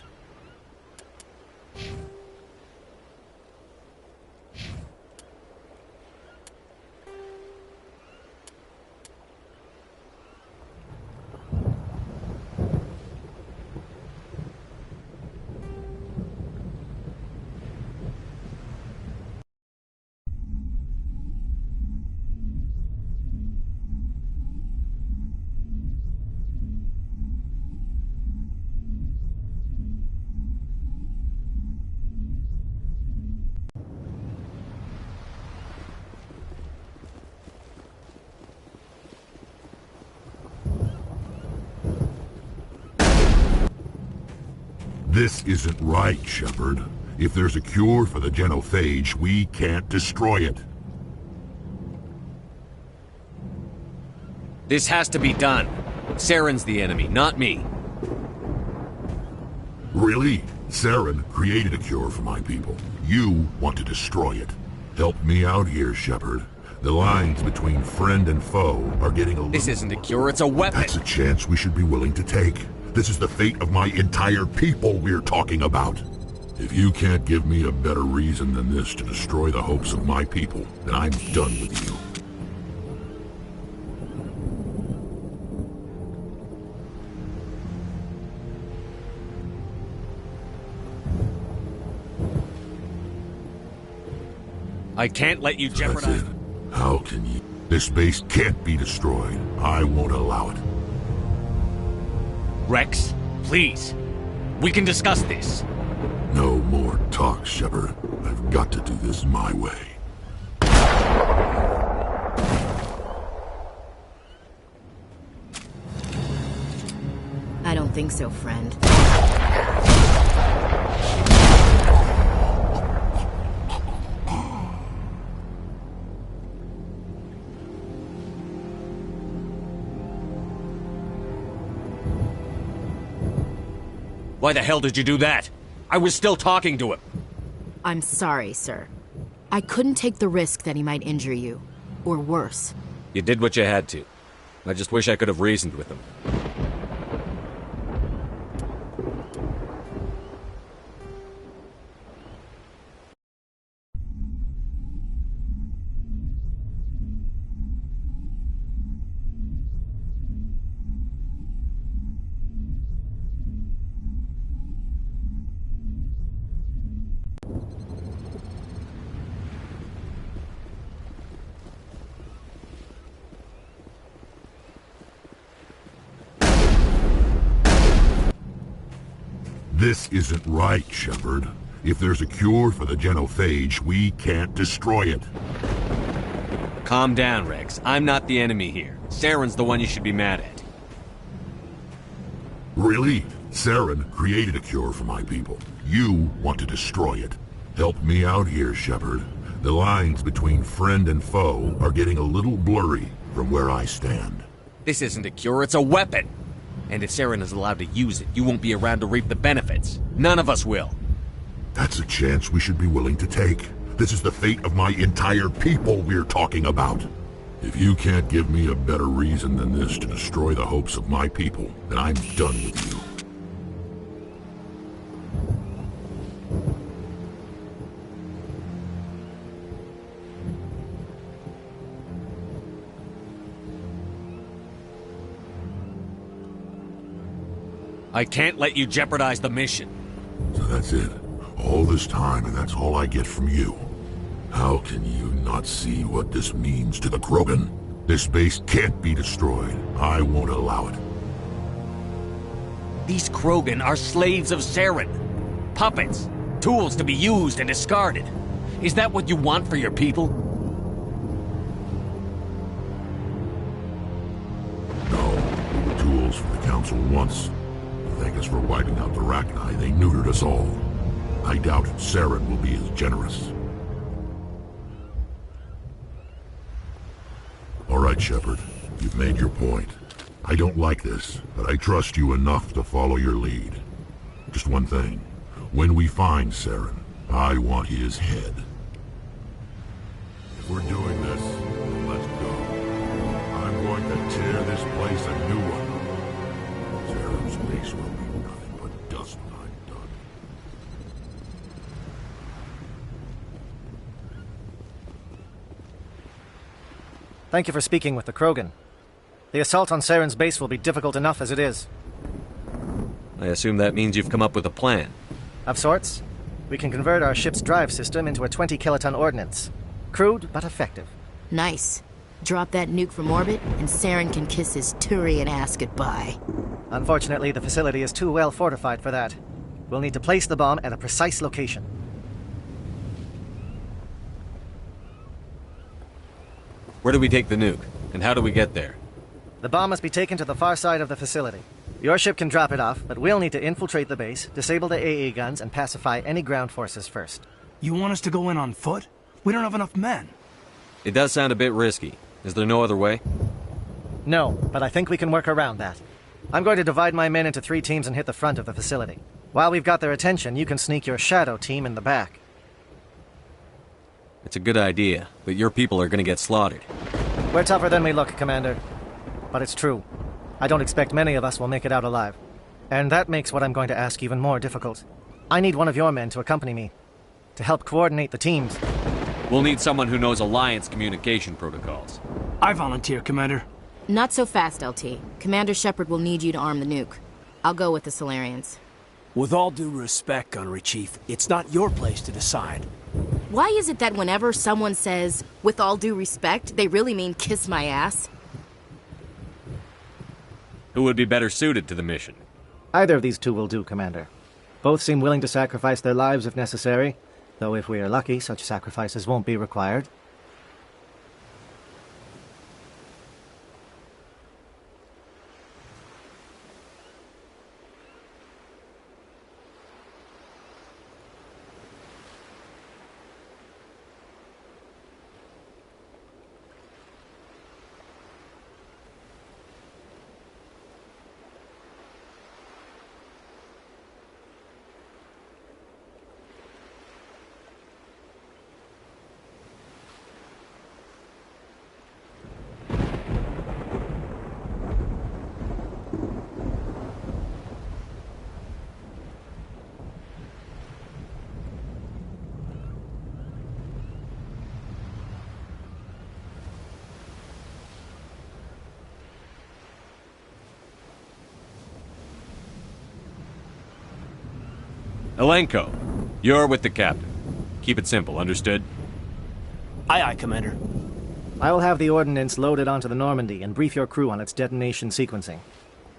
B: This isn't right, Shepard. If there's a cure for the genophage, we can't destroy it.
D: This has to be done. Saren's the enemy, not me.
B: Really? Saren created a cure for my people. You want to destroy it. Help me out here, Shepard. The lines between friend and foe are getting a little...
D: This isn't a cure, it's a weapon.
B: That's a chance we should be willing to take. This is the fate of my entire people we're talking about. If you can't give me a better reason than this to destroy the hopes of my people, then I'm done with you.
D: I can't let you jeopardize...
B: That's it. How can you... This base can't be destroyed. I won't allow it.
D: Rex, please. We can discuss this.
B: No more talk, Shepard. I've got to do this my way.
O: I don't think so, friend.
D: Why the hell did you do that? I was still talking to him.
O: I'm sorry, sir. I couldn't take the risk that he might injure you. Or worse.
D: You did what you had to. I just wish I could have reasoned with him.
B: This isn't right, Shepard. If there's a cure for the genophage, we can't destroy it.
D: Calm down, Rex. I'm not the enemy here. Saren's the one you should be mad at.
B: Really? Saren created a cure for my people. You want to destroy it. Help me out here, Shepard. The lines between friend and foe are getting a little blurry from where I stand.
D: This isn't a cure, it's a weapon! And if Saren is allowed to use it, you won't be around to reap the benefits. None of us will.
B: That's a chance we should be willing to take. This is the fate of my entire people we're talking about. If you can't give me a better reason than this to destroy the hopes of my people, then I'm done with you.
D: I can't let you jeopardize the mission.
B: So that's it. All this time, and that's all I get from you. How can you not see what this means to the Krogan? This base can't be destroyed. I won't allow it.
D: These Krogan are slaves of Saren. Puppets. Tools to be used and discarded. Is that what you want for your people?
B: No. We were tools for the Council once. Thank us for wiping out the Rachni. They neutered us all. I doubt Saren will be as generous. All right, Shepard. You've made your point. I don't like this, but I trust you enough to follow your lead. Just one thing. When we find Saren, I want his head. If we're doing this, let's go. I'm going to tear this place a new one. Saren's base will be nothing but dust when I'm done.
U: Thank you for speaking with the Krogan. The assault on Saren's base will be difficult enough as it is.
D: I assume that means you've come up with a plan.
U: Of sorts. We can convert our ship's drive system into a 20-kiloton ordnance. Crude, but effective.
O: Nice. Drop that nuke from orbit, and Saren can kiss his Turian ass goodbye.
U: Unfortunately, the facility is too well fortified for that. We'll need to place the bomb at a precise location.
D: Where do we take the nuke? And how do we get there?
U: The bomb must be taken to the far side of the facility. Your ship can drop it off, but we'll need to infiltrate the base, disable the AA guns, and pacify any ground forces first.
K: You want us to go in on foot? We don't have enough men.
D: It does sound a bit risky. Is there no other way?
U: No, but I think we can work around that. I'm going to divide my men into 3 teams and hit the front of the facility. While we've got their attention, you can sneak your shadow team in the back.
D: It's a good idea, but your people are going to get slaughtered.
U: We're tougher than we look, Commander. But it's true. I don't expect many of us will make it out alive. And that makes what I'm going to ask even more difficult. I need one of your men to accompany me, to help coordinate the teams.
D: We'll need someone who knows Alliance communication protocols.
K: I volunteer, Commander.
O: Not so fast, LT. Commander Shepard will need you to arm the nuke. I'll go with the Solarians.
K: With all due respect, Gunnery Chief, it's not your place to decide.
O: Why is it that whenever someone says, with all due respect, they really mean kiss my ass?
D: Who would be better suited to the mission?
U: Either of these 2 will do, Commander. Both seem willing to sacrifice their lives if necessary, though if we are lucky, such sacrifices won't be required.
D: Alenko, you're with the captain. Keep it simple, understood?
K: Aye, aye, Commander.
U: I will have the ordnance loaded onto the Normandy and brief your crew on its detonation sequencing.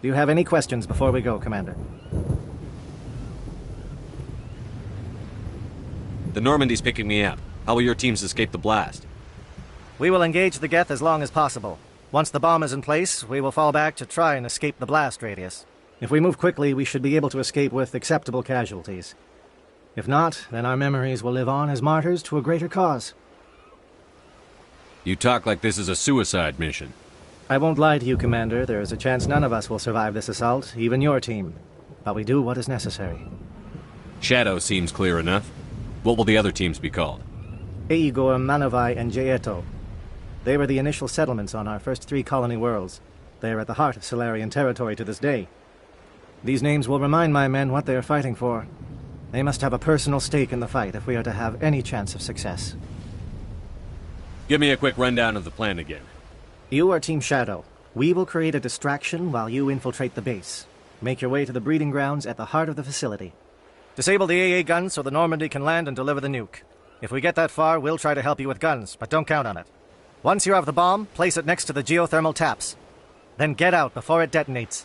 U: Do you have any questions before we go, Commander?
D: The Normandy's picking me up. How will your teams escape the blast?
U: We will engage the Geth as long as possible. Once the bomb is in place, we will fall back to try and escape the blast radius. If we move quickly, we should be able to escape with acceptable casualties. If not, then our memories will live on as martyrs to a greater cause.
D: You talk like this is a suicide mission.
U: I won't lie to you, Commander. There is a chance none of us will survive this assault, even your team. But we do what is necessary.
D: Shadow seems clear enough. What will the other teams be called?
U: Eigor, Manavai, and Jaeto. They were the initial settlements on our first 3 colony worlds. They are at the heart of Solarian territory to this day. These names will remind my men what they are fighting for. They must have a personal stake in the fight if we are to have any chance of success.
D: Give me a quick rundown of the plan again.
U: You are Team Shadow. We will create a distraction while you infiltrate the base. Make your way to the breeding grounds at the heart of the facility. Disable the AA guns so the Normandy can land and deliver the nuke. If we get that far, we'll try to help you with guns, but don't count on it. Once you have the bomb, place it next to the geothermal taps. Then get out before it detonates.